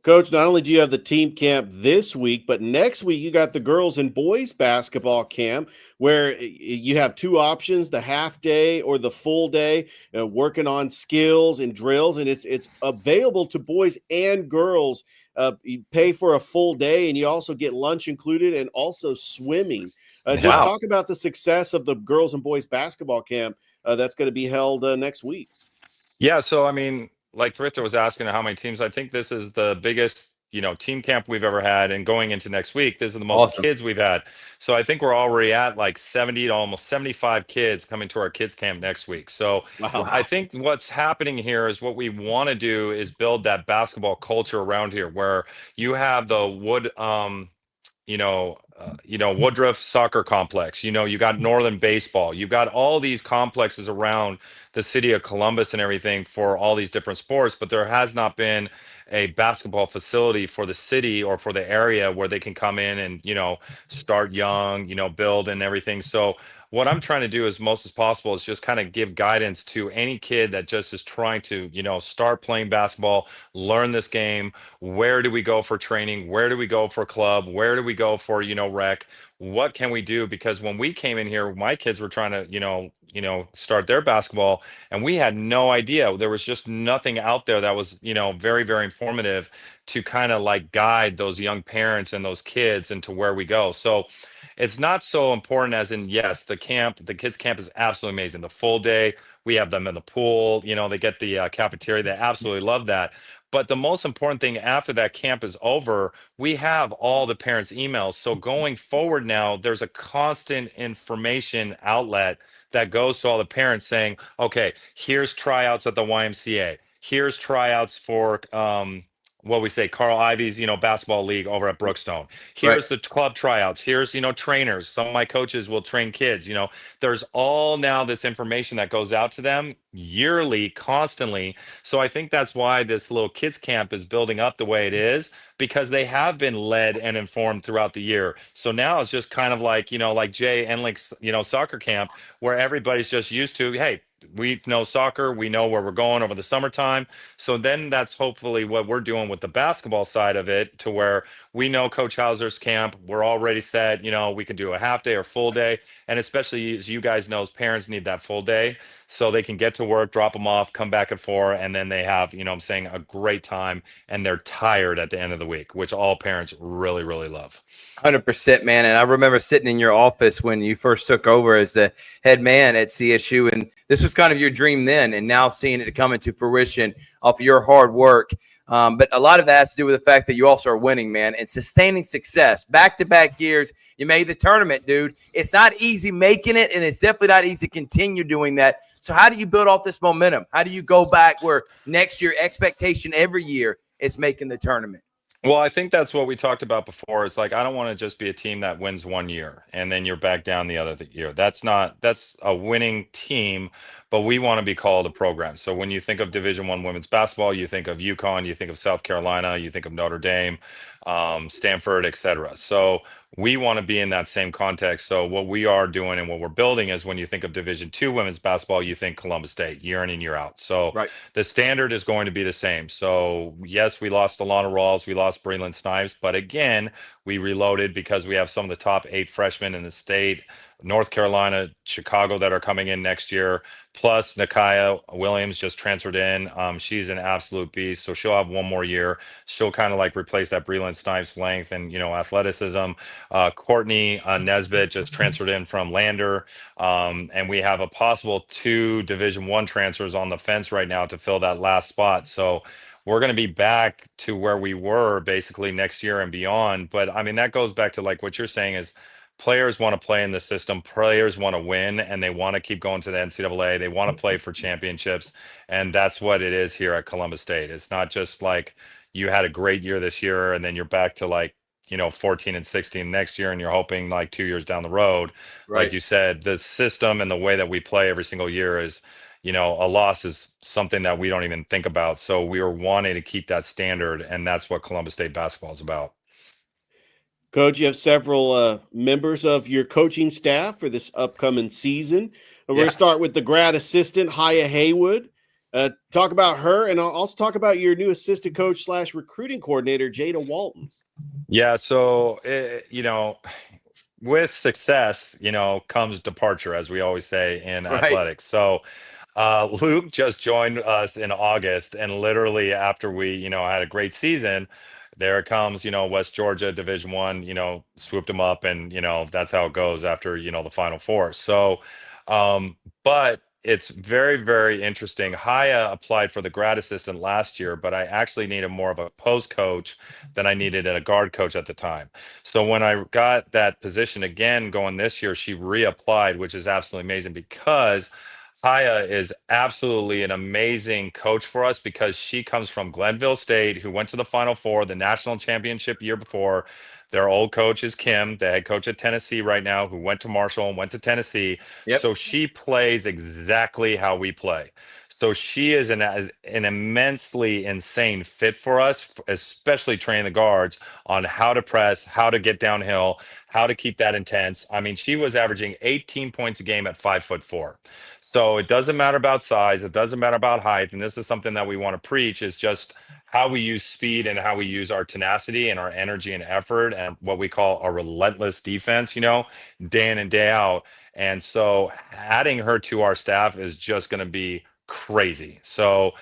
B: Coach, not only do you have the team camp this week, but next week you got the girls and boys basketball camp, where you have two options: the half day or the full day, working on skills and drills. And it's available to boys and girls. You pay for a full day, and you also get lunch included, and also swimming. Just talk about the success of the girls and boys basketball camp that's going to be held next week.
I: Yeah, so I mean, like Thrift was asking how many teams. I think this is the biggest, team camp we've ever had. And going into next week, this is the most
A: Awesome.
I: kids we've had. So I think we're already at like 70 to almost 75 kids coming to our kids camp next week. So I think what's happening here is what we want to do is build that basketball culture around here, where you have the wood Woodruff Soccer Complex. You got Northern Baseball. You've got all these complexes around the city of Columbus and everything for all these different sports, but there has not been a basketball facility for the city or for the area where they can come in and start young, build and everything. So what I'm trying to do as most as possible is just kind of give guidance to any kid that just is trying to, start playing basketball, learn this game. Where do we go for training? Where do we go for club? Where do we go for, rec? What can we do? Because when we came in here, my kids were trying to, start their basketball, and we had no idea. There was just nothing out there that was, very, very informative to kind of like guide those young parents and those kids into where we go. So it's not so important as in, yes, the kids camp is absolutely amazing. The full day, we have them in the pool, they get the cafeteria. They absolutely love that. But the most important thing after that camp is over, we have all the parents' emails. So going forward now, there's a constant information outlet that goes to all the parents saying, okay, here's tryouts at the YMCA. Here's tryouts for what we say, Carl Ivy's, basketball league over at Brookstone. Here's the club tryouts. Here's, trainers. Some of my coaches will train kids. There's all now this information that goes out to them yearly, constantly. So I think that's why this little kids camp is building up the way it is, because they have been led and informed throughout the year. So now it's just kind of like, like Jay Enlick's, soccer camp, where everybody's just used to, hey, we know soccer, we know where we're going over the summertime. So then that's hopefully what we're doing with the basketball side of it, to where we know Coach Hauser's camp, we're already set, we can do a half day or full day. And especially, as you guys know, as parents need that full day so they can get to work, drop them off, come back at 4, and then they have, a great time, and they're tired at the end of the week, which all parents really, really love.
A: 100%, man. And I remember sitting in your office when you first took over as the head man at CSU, and this was kind of your dream then, and now seeing it come into fruition off of your hard work. But a lot of that has to do with the fact that you also are winning, man, and sustaining success. Back-to-back years, you made the tournament, dude. It's not easy making it, and it's definitely not easy to continue doing that. So how do you build off this momentum? How do you go back where next year expectation every year is making the tournament?
I: Well, I think that's what we talked about before. It's like, I don't want to just be a team that wins one year and then you're back down the other year. That's a winning team, but we want to be called a program. So when you think of Division I women's basketball, you think of UConn, you think of South Carolina, you think of Notre Dame, Stanford, etc. So we want to be in that same context. So what we are doing and what we're building is, when you think of Division II women's basketball, you think Columbus State year in and year out. So the standard is going to be the same. So yes, we lost Alana Rawls, we lost Breland Snipes, but again, we reloaded because we have some of the top 8 freshmen in the state, North Carolina, Chicago, that are coming in next year. Plus Nakia Williams just transferred in. She's an absolute beast. So she'll have one more year. She'll kind of like replace that Breland Snipes length and, athleticism. Courtney Nesbitt just transferred in from Lander. And we have a possible 2 Division I transfers on the fence right now to fill that last spot. So we're going to be back to where we were basically next year and beyond. But I mean, that goes back to like what you're saying is, players want to play in the system. Players want to win, and they want to keep going to the NCAA. They want to play for championships, and that's what it is here at Columbus State. It's not just like you had a great year this year, and then you're back to like 14 and 16 next year, and you're hoping like 2 years down the road. Like you said, the system and the way that we play every single year is, a loss is something that we don't even think about. So we are wanting to keep that standard, and that's what Columbus State basketball is about.
B: Coach, you have several members of your coaching staff for this upcoming season. We're going to start with the grad assistant, Haya Haywood. Talk about her, and I'll also talk about your new assistant coach / recruiting coordinator, Jada Walton.
I: Yeah, so, with success, comes departure, as we always say in athletics. So Luke just joined us in August, and literally after we, had a great season, there it comes, West Georgia Division I, swooped him up, and, that's how it goes after, the Final Four. So, but it's very, very interesting. Haya applied for the grad assistant last year, but I actually needed more of a post coach than I needed a guard coach at the time. So when I got that position again going this year, she reapplied, which is absolutely amazing, because Haya is absolutely an amazing coach for us, because she comes from Glenville State, who went to the Final Four, the national championship year before. Their old coach is Kim, the head coach at Tennessee right now, who went to Marshall and went to Tennessee.
A: Yep.
I: So she plays exactly how we play. So she is an immensely insane fit for us, especially training the guards on how to press, how to get downhill, how to keep that intense. I mean, she was averaging 18 points a game at 5'4". So it doesn't matter about size. It doesn't matter about height. And this is something that we want to preach, is just how we use speed and how we use our tenacity and our energy and effort and what we call a relentless defense, day in and day out. And so adding her to our staff is just going to be crazy. So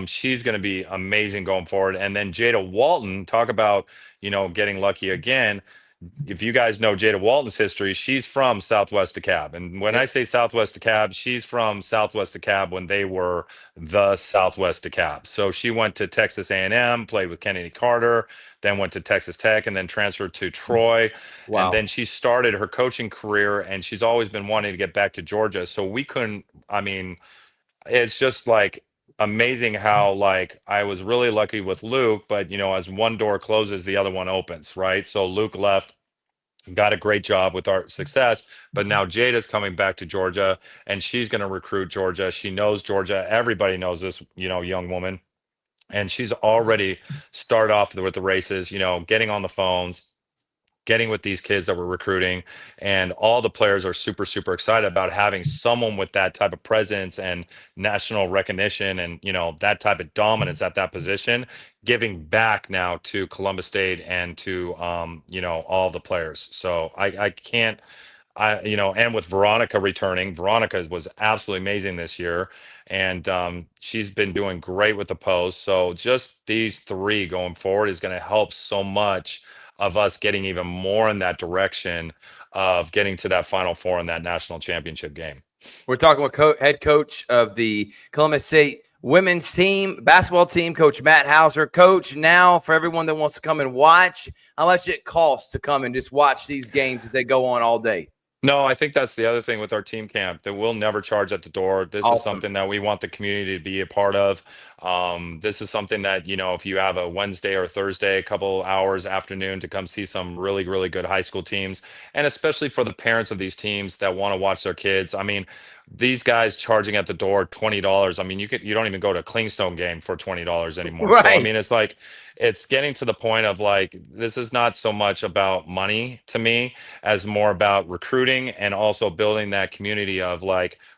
I: she's going to be amazing going forward. And then Jada Walton, talk about, getting lucky again. If you guys know Jada Walton's history, she's from Southwest DeKalb. And when I say Southwest DeKalb, she's from Southwest DeKalb when they were the Southwest DeKalb. So she went to Texas A&M, played with Kennedy Carter, then went to Texas Tech, and then transferred to Troy.
A: Wow.
I: And then she started her coaching career, and she's always been wanting to get back to Georgia. So we couldn't, it's just like amazing how I was really lucky with Luke, but as one door closes, the other one opens, right? So Luke left, got a great job with our success, but now Jada's coming back to Georgia and she's going to recruit Georgia. She knows Georgia. Everybody knows this, young woman. And she's already started off with the races, getting on the phones, getting with these kids that we're recruiting, and all the players are super, super excited about having someone with that type of presence and national recognition and, that type of dominance at that position, giving back now to Columbus State and to, all the players. So I can't, and with Veronica returning, Veronica was absolutely amazing this year. And she's been doing great with the post. So just these three going forward is going to help so much of us getting even more in that direction of getting to that Final Four in that national championship game.
A: We're talking with head coach of the Columbus State women's team, basketball team, Coach Matt Hauser. Coach, now for everyone that wants to come and watch, how much it costs to come and just watch these games as they go on all day?
I: No, I think that's the other thing with our team camp, that we'll never charge at the door. This is something that we want the community to be a part of. This is something that, if you have a Wednesday or Thursday, a couple hours afternoon to come see some really, really good high school teams, and especially for the parents of these teams that want to watch their kids. These guys charging at the door $20. You don't even go to a Clingstone game for $20 anymore.
A: Right.
I: So it's getting to the point of this is not so much about money to me as more about recruiting and also building that community of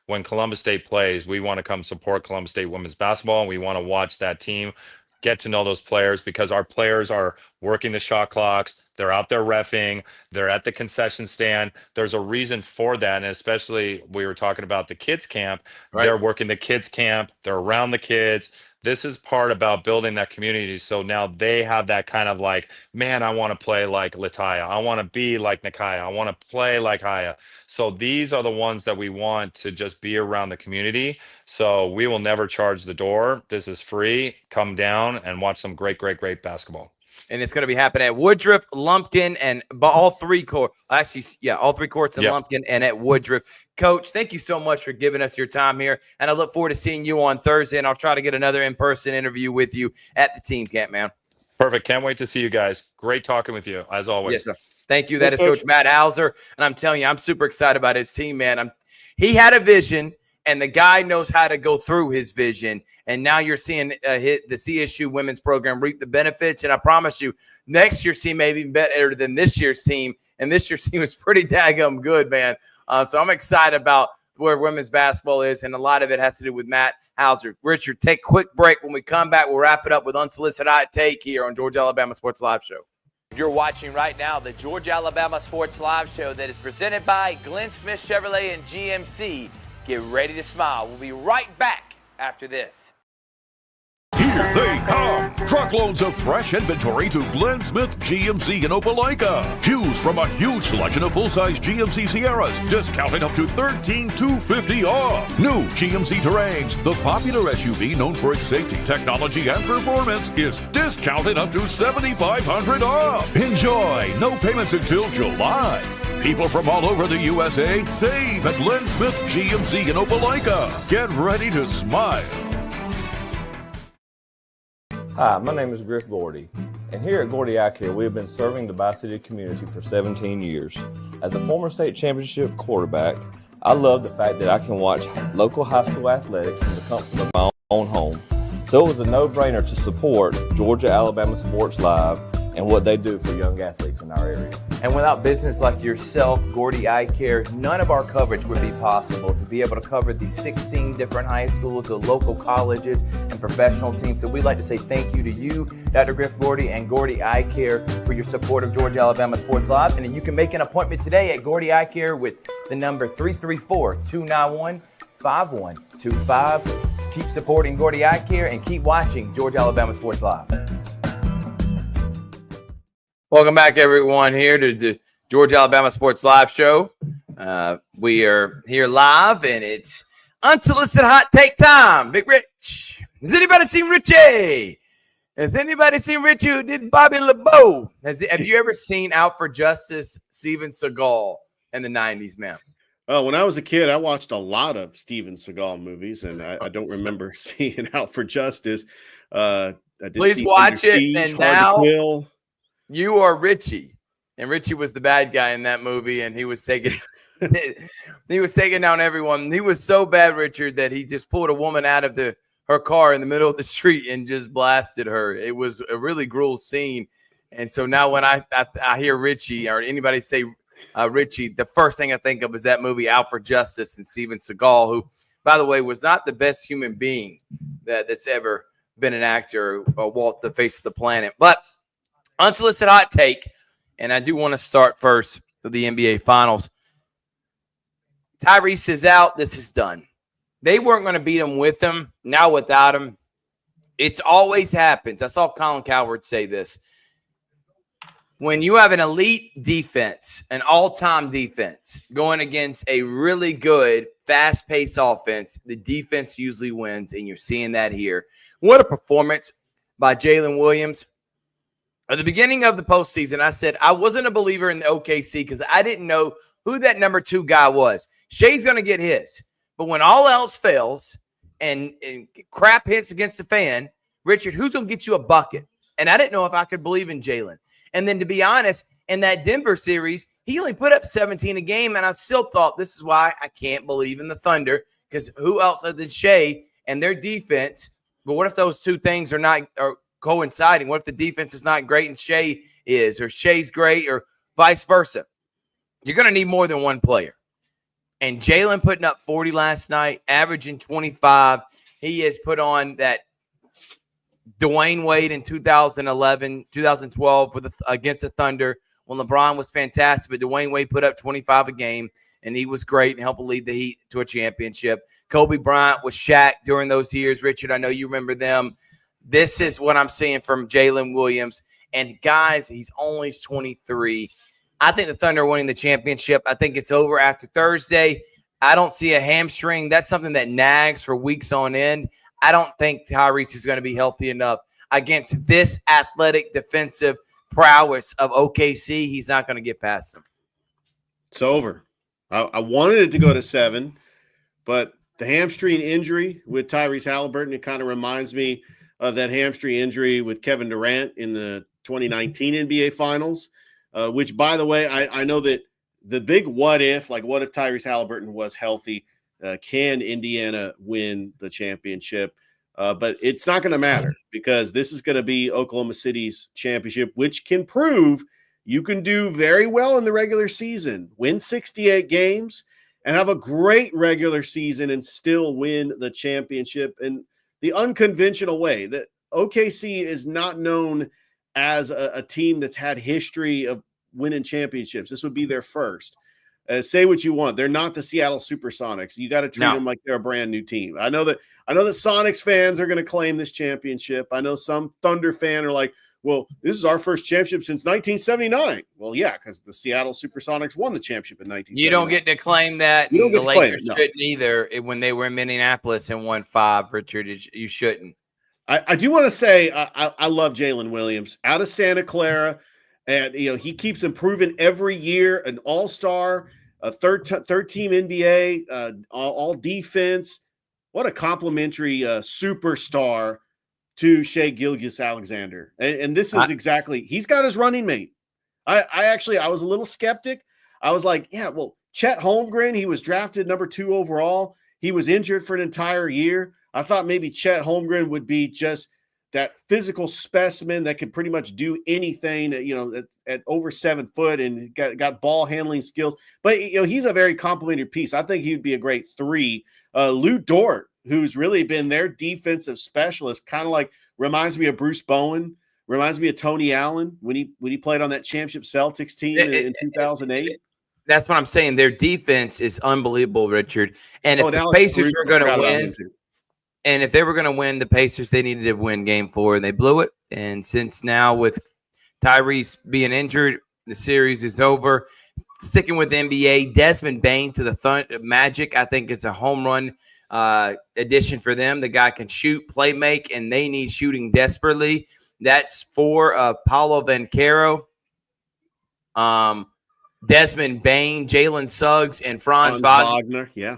I: when Columbus State plays, we want to come support Columbus State women's basketball, and we want to watch that team, get to know those players, because our players are working the shot clocks. They're out there reffing. They're at the concession stand. There's a reason for that. And especially we were talking about the kids camp. Right. They're working the kids camp. They're around the kids. This is part about building that community. So now they have that kind of man, I want to play like Lataya. I want to be like Nakaya. I want to play like Haya. So these are the ones that we want to just be around the community. So we will never charge the door. This is free. Come down and watch some great, great, great basketball.
A: And it's going to be happening at Woodruff, Lumpkin, and all three courts. Actually, yeah, all three courts in Lumpkin and at Woodruff. Coach, thank you so much for giving us your time here. And I look forward to seeing you on Thursday, and I'll try to get another in-person interview with you at the team camp, man.
I: Perfect. Can't wait to see you guys. Great talking with you, as always.
A: Yes, sir. Thank you. That is Coach Matt Hauser. And I'm telling you, I'm super excited about his team, man. He had a vision, and the guy knows how to go through his vision. And now you're seeing the CSU women's program reap the benefits. And I promise you, next year's team may be better than this year's team. And this year's team is pretty daggum good, man. So I'm excited about where women's basketball is. And a lot of it has to do with Matt Hauser. Richard, take a quick break. When we come back, we'll wrap it up with Unsolicited Hot Take here on Georgia Alabama Sports Live Show. You're watching right now the Georgia Alabama Sports Live Show that is presented by Glenn Smith Chevrolet and GMC. Get ready to smile. We'll be right back after this.
C: Here they come. Truckloads of fresh inventory to Glenn Smith GMC in Opelika. Choose from a huge selection of full-size GMC Sierras, discounted up to $13,250 off. New GMC Terrains, the popular SUV known for its safety, technology, and performance, is discounted up to $7,500 off. Enjoy. No payments until July. People from all over the USA save at Glenn Smith GMC in Opelika. Get ready to smile.
J: Hi, my name is Griff Gordy. And here at Gordy Eye Care, we have been serving the Bi-City community for 17 years. As a former state championship quarterback, I love the fact that I can watch local high school athletics from the comfort of my own home. So it was a no-brainer to support Georgia-Alabama Sports Live and what they do for young athletes in our area.
A: And without business like yourself, Gordy Eye Care, none of our coverage would be possible to be able to cover these 16 different high schools, the local colleges, and professional teams. So we'd like to say thank you to you, Dr. Griff Gordy, and Gordy Eye Care for your support of Georgia-Alabama Sports Live. And then you can make an appointment today at Gordy Eye Care with the number 334-291-5125. Keep supporting Gordy Eye Care and keep watching Georgia-Alabama Sports Live. Welcome back, everyone, here to the Georgia-Alabama Sports Live show. We are here live, and it's unsolicited hot take time. Big Rich. Has anybody seen Richie? Has anybody seen Richie who did Bobby LeBeau? Have you ever seen Out for Justice, Steven Seagal in the 90s, man?
B: When I was a kid, I watched a lot of Steven Seagal movies, and I don't remember seeing Out for Justice. I did
A: Please watch it, and now you are Richie, and Richie was the bad guy in that movie, and he was taking down everyone. He was so bad, Richard, that he just pulled a woman out of her car in the middle of the street and just blasted her. It was a really gruel scene, and so now when I hear Richie or anybody say Richie, the first thing I think of is that movie Out for Justice and Steven Seagal, who, by the way, was not the best human being that's ever been an actor or walked the face of the planet, but. Unsolicited hot take, and I do want to start first with the NBA Finals. Tyrese is out. This is done. They weren't going to beat him with him. Now without him, it's always happens. I saw Colin Cowherd say this. When you have an elite defense, an all-time defense, going against a really good, fast-paced offense, the defense usually wins, and you're seeing that here. What a performance by Jalen Williams. At the beginning of the postseason, I said I wasn't a believer in the OKC because I didn't know who that number 2 guy was. Shai's going to get his. But when all else fails and crap hits against the fan, Richard, who's going to get you a bucket? And I didn't know if I could believe in Jalen. And then to be honest, in that Denver series, he only put up 17 a game, and I still thought this is why I can't believe in the Thunder because who else other than Shai and their defense? But what if those two things are coinciding? What if the defense is not great and Shai is, or Shai's great, or vice versa? You're going to need more than one player. And Jalen putting up 40 last night, averaging 25. He has put on that Dwayne Wade in 2011, 2012 against the Thunder when LeBron was fantastic, but Dwayne Wade put up 25 a game, and he was great and helped lead the Heat to a championship. Kobe Bryant was Shaq during those years. Richard, I know you remember them. This is what I'm seeing from Jalen Williams. And, guys, he's only 23. I think the Thunder are winning the championship. I think it's over after Thursday. I don't see a hamstring. That's something that nags for weeks on end. I don't think Tyrese is going to be healthy enough against this athletic defensive prowess of OKC. He's not going to get past them.
B: It's over. I wanted it to go to 7, but the hamstring injury with Tyrese Halliburton, it kind of reminds me of that hamstring injury with Kevin Durant in the 2019 NBA Finals, which, by the way, I know that the big what if Tyrese Halliburton was healthy? Can Indiana win the championship? But it's not going to matter because this is going to be Oklahoma City's championship, which can prove you can do very well in the regular season, win 68 games, and have a great regular season and still win the championship in the unconventional way. That OKC is not known as a team that's had history of winning championships. This would be their first. Say what you want. They're not the Seattle Supersonics. You got to treat them like they're a brand new team. I know that Sonics fans are going to claim this championship. I know some Thunder fan are like, well, this is our first championship since 1979. Well, yeah, because the Seattle Supersonics won the championship in 1979.
A: You don't get to claim that.
B: You don't get
A: the
B: to claim
A: Lakers
B: it, no.
A: shouldn't either when they were in Minneapolis and won 5, Richard. You shouldn't.
B: I do want to say I love Jalen Williams out of Santa Clara. And, he keeps improving every year, an all-star, a third team NBA, all defense. What a complimentary superstar to Shea Gilgeous-Alexander. And this is exactly, he's got his running mate. I was a little skeptic. I was like, yeah, well, Chet Holmgren, he was drafted number 2 overall. He was injured for an entire year. I thought maybe Chet Holmgren would be just that physical specimen that could pretty much do anything, at over 7 foot and got ball handling skills. But, he's a very complimentary piece. I think he'd be a great 3. Lou Dort, who's really been their defensive specialist, kind of like reminds me of Bruce Bowen, reminds me of Tony Allen when he played on that championship Celtics team in 2008.
A: That's what I'm saying. Their defense is unbelievable, Richard. And if the Pacers were going to win, and if they were going to win, the Pacers, they needed to win Game 4, and they blew it. And since now with Tyrese being injured, the series is over. Sticking with the NBA, Desmond Bane to the Magic, I think is a home run addition for them. The guy can shoot, play make, and they need shooting desperately. That's for Paolo Banchero, Desmond Bane, Jalen Suggs, and Franz Wagner.
B: Yeah.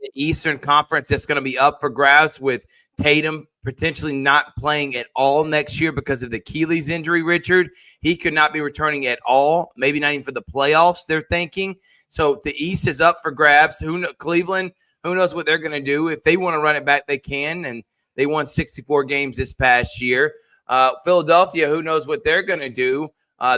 A: The Eastern Conference that's going to be up for grabs with Tatum potentially not playing at all next year because of the Achilles injury, Richard. He could not be returning at all, maybe not even for the playoffs, they're thinking. So the East is up for grabs. Cleveland, who knows what they're going to do. If they want to run it back, they can, and they won 64 games this past year. Philadelphia, who knows what they're going to do.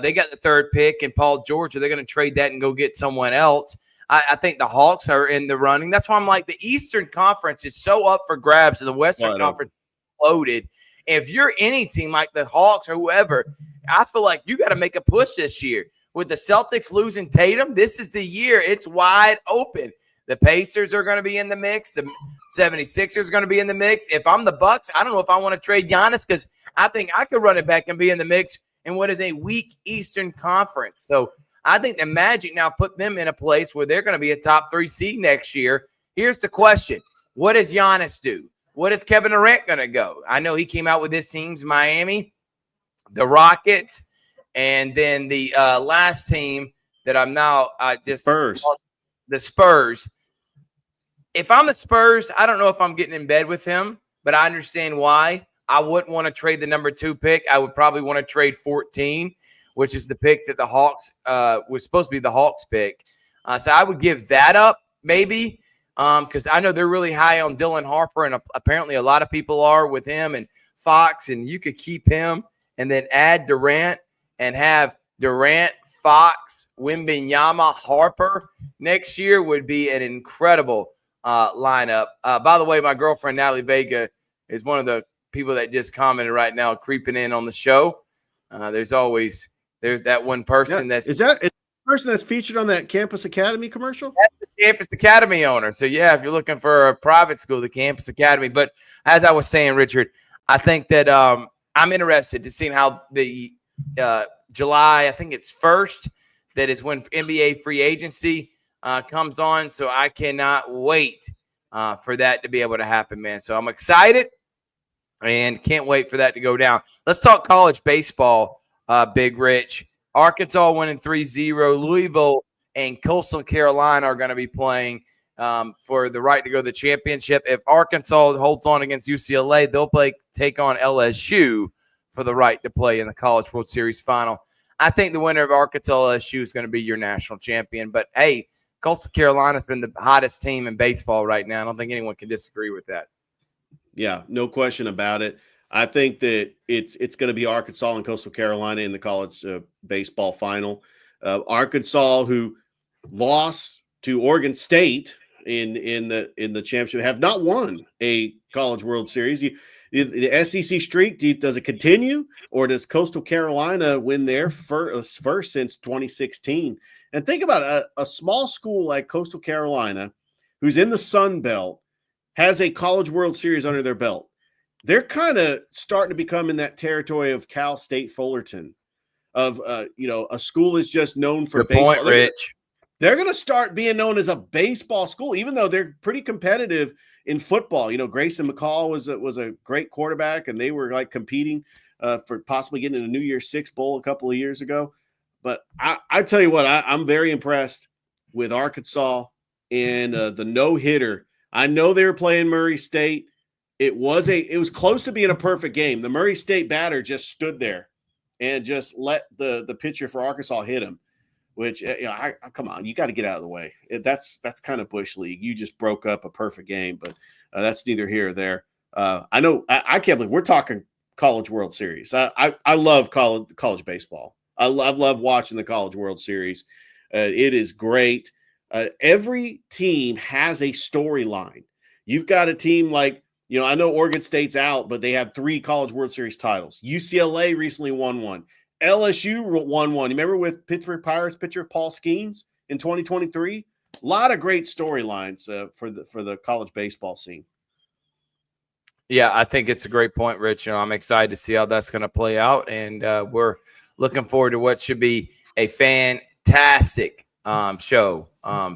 A: They got the 3rd pick, and Paul George, are they going to trade that and go get someone else? I think the Hawks are in the running. That's why I'm like, the Eastern Conference is so up for grabs, and the Western Conference is loaded. If you're any team like the Hawks or whoever, I feel like you got to make a push this year. With the Celtics losing Tatum, this is the year. It's wide open. The Pacers are going to be in the mix. The 76ers are going to be in the mix. If I'm the Bucks, I don't know if I want to trade Giannis because I think I could run it back and be in the mix in what is a weak Eastern Conference. So I think the Magic now put them in a place where they're going to be a top 3 seed next year. Here's the question. What does Giannis do? What is Kevin Durant going to go? I know he came out with his teams, Miami, the Rockets, and then the last team that I'm now
B: Spurs.
A: The Spurs. If I'm the Spurs, I don't know if I'm getting in bed with him, but I understand why. I wouldn't want to trade the number 2 pick. I would probably want to trade 14, which is the pick that the Hawks was supposed to be the Hawks pick. So I would give that up maybe because I know they're really high on Dylan Harper, and apparently a lot of people are with him and Fox, and you could keep him and then add Durant and have Durant, Fox, Wembanyama, Harper next year would be an incredible lineup. By the way, my girlfriend, Natalie Vega, is one of the people that just commented right now, creeping in on the show. There's that one person
B: is the person that's featured on that Campus Academy commercial?
A: That's the Campus Academy owner. So, yeah, if you're looking for a private school, the Campus Academy. But as I was saying, Richard, I think that I'm interested to see how the July, I think it's 1st, that is when NBA free agency comes on. So I cannot wait for that to be able to happen, man. So I'm excited and can't wait for that to go down. Let's talk college baseball, Big Rich. Arkansas winning 3-0. Louisville and Coastal Carolina are going to be playing for the right to go to the championship. If Arkansas holds on against UCLA, they'll take on LSU for the right to play in the College World Series final. I think the winner of Arkansas-LSU is going to be your national champion. But, hey, Coastal Carolina's been the hottest team in baseball right now. I don't think anyone can disagree with that.
B: Yeah, no question about it. I think that it's going to be Arkansas and Coastal Carolina in the college baseball final. Arkansas, who lost to Oregon State in the championship, have not won a College World Series. The SEC streak, does it continue, or does Coastal Carolina win their first since 2016? And think about a small school like Coastal Carolina, who's in the Sun Belt, has a College World Series under their belt. They're kind of starting to become in that territory of Cal State Fullerton, of a school is just known for baseball.
A: Point, Rich.
B: They're going to start being known as a baseball school, even though they're pretty competitive in football. Grayson McCall was a great quarterback, and they were like competing for possibly getting in the New Year's Six Bowl a couple of years ago. But I tell you what, I'm very impressed with Arkansas and the no-hitter. I know they were playing Murray State. it was close to being a perfect game. The Murray State batter just stood there and just let the pitcher for Arkansas hit him, which, come on, you got to get out of the way. That's kind of Bush League. You just broke up a perfect game, but that's neither here or there. I know I can't believe we're talking College World Series. I love college baseball. I love watching the College World Series. It is great. Every team has a storyline. You've got a team like, I know Oregon State's out, but they have 3 College World Series titles. UCLA recently won one. LSU won one. You remember with Pittsburgh Pirates pitcher Paul Skeens in 2023? A lot of great storylines for the college baseball scene.
A: Yeah, I think it's a great point, Rich. I'm excited to see how that's going to play out, and we're looking forward to what should be a fantastic show.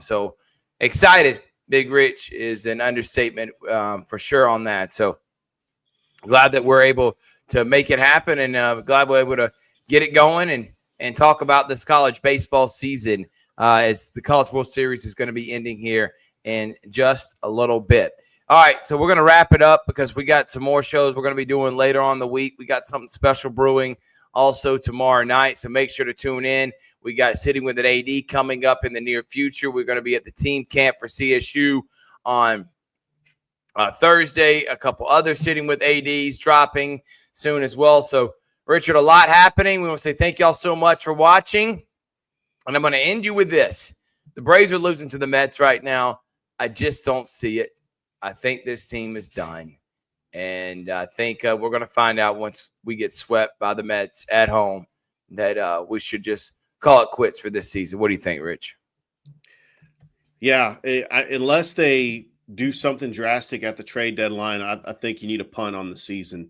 A: So excited. Big Rich is an understatement for sure on that. So glad that we're able to make it happen, and glad we're able to get it going and talk about this college baseball season as the College World Series is going to be ending here in just a little bit. All right, so we're going to wrap it up because we got some more shows we're going to be doing later on in the week. We got something special brewing also tomorrow night, so make sure to tune in. We got Sitting with an AD coming up in the near future. We're going to be at the team camp for CSU on Thursday. A couple other Sitting with ADs dropping soon as well. So, Richard, a lot happening. We want to say thank y'all so much for watching. And I'm going to end you with this. The Braves are losing to the Mets right now. I just don't see it. I think this team is done. And I think we're going to find out once we get swept by the Mets at home that we should just call it quits for this season. What do you think, Rich?
B: Yeah, unless they do something drastic at the trade deadline, I think you need a punt on the season.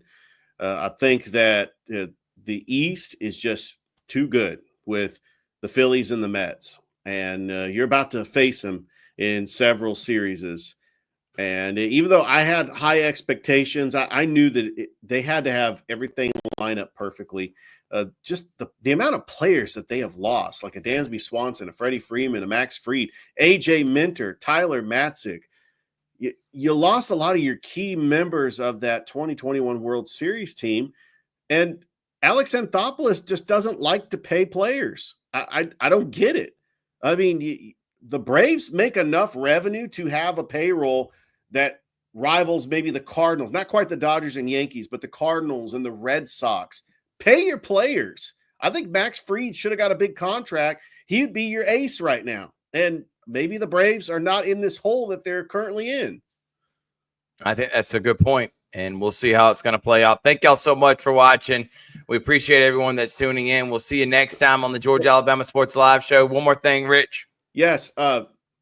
B: I think that the East is just too good with the Phillies and the Mets. And you're about to face them in several series. And even though I had high expectations, I knew that they had to have everything line up perfectly. Just the amount of players that they have lost, like a Dansby Swanson, a Freddie Freeman, a Max Fried, A.J. Minter, Tyler Matzik. You lost a lot of your key members of that 2021 World Series team. And Alex Anthopoulos just doesn't like to pay players. I don't get it. I mean, the Braves make enough revenue to have a payroll that rivals maybe the Cardinals, not quite the Dodgers and Yankees, but the Cardinals and the Red Sox. Pay your players. I think Max Fried should have got a big contract. He'd be your ace right now. And maybe the Braves are not in this hole that they're currently in.
A: I think that's a good point, and we'll see how it's going to play out. Thank y'all so much for watching. We appreciate everyone that's tuning in. We'll see you next time on the Georgia-Alabama Sports Live Show. One more thing, Rich.
B: Yes,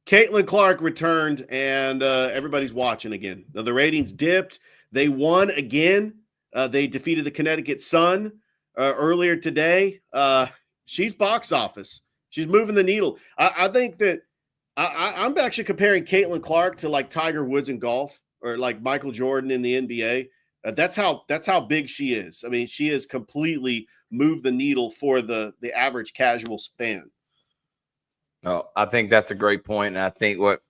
B: Caitlin Clark returned, and everybody's watching again. Now, the ratings dipped. They won again. They defeated the Connecticut Sun earlier today. She's box office. She's moving the needle. I think that I'm actually comparing Caitlin Clark to like Tiger Woods in golf or like Michael Jordan in the NBA. That's how big she is. I mean, she has completely moved the needle for the average casual fan.
A: Oh, I think that's a great point. And I think what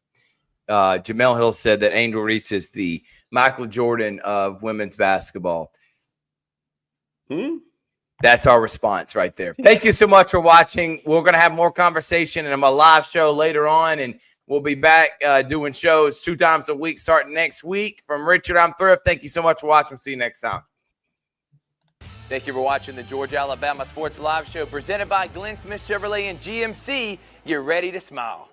A: Jamel Hill said, that Angel Reese is the Michael Jordan of women's basketball. That's our response right there. Thank you so much for watching. We're going to have more conversation in a live show later on, and we'll be back doing shows 2 times a week starting next week. From Richard, I'm Thrift. Thank you so much for watching. See you next time. Thank you for watching the Georgia-Alabama Sports Live Show presented by Glenn Smith Chevrolet and GMC. You're ready to smile.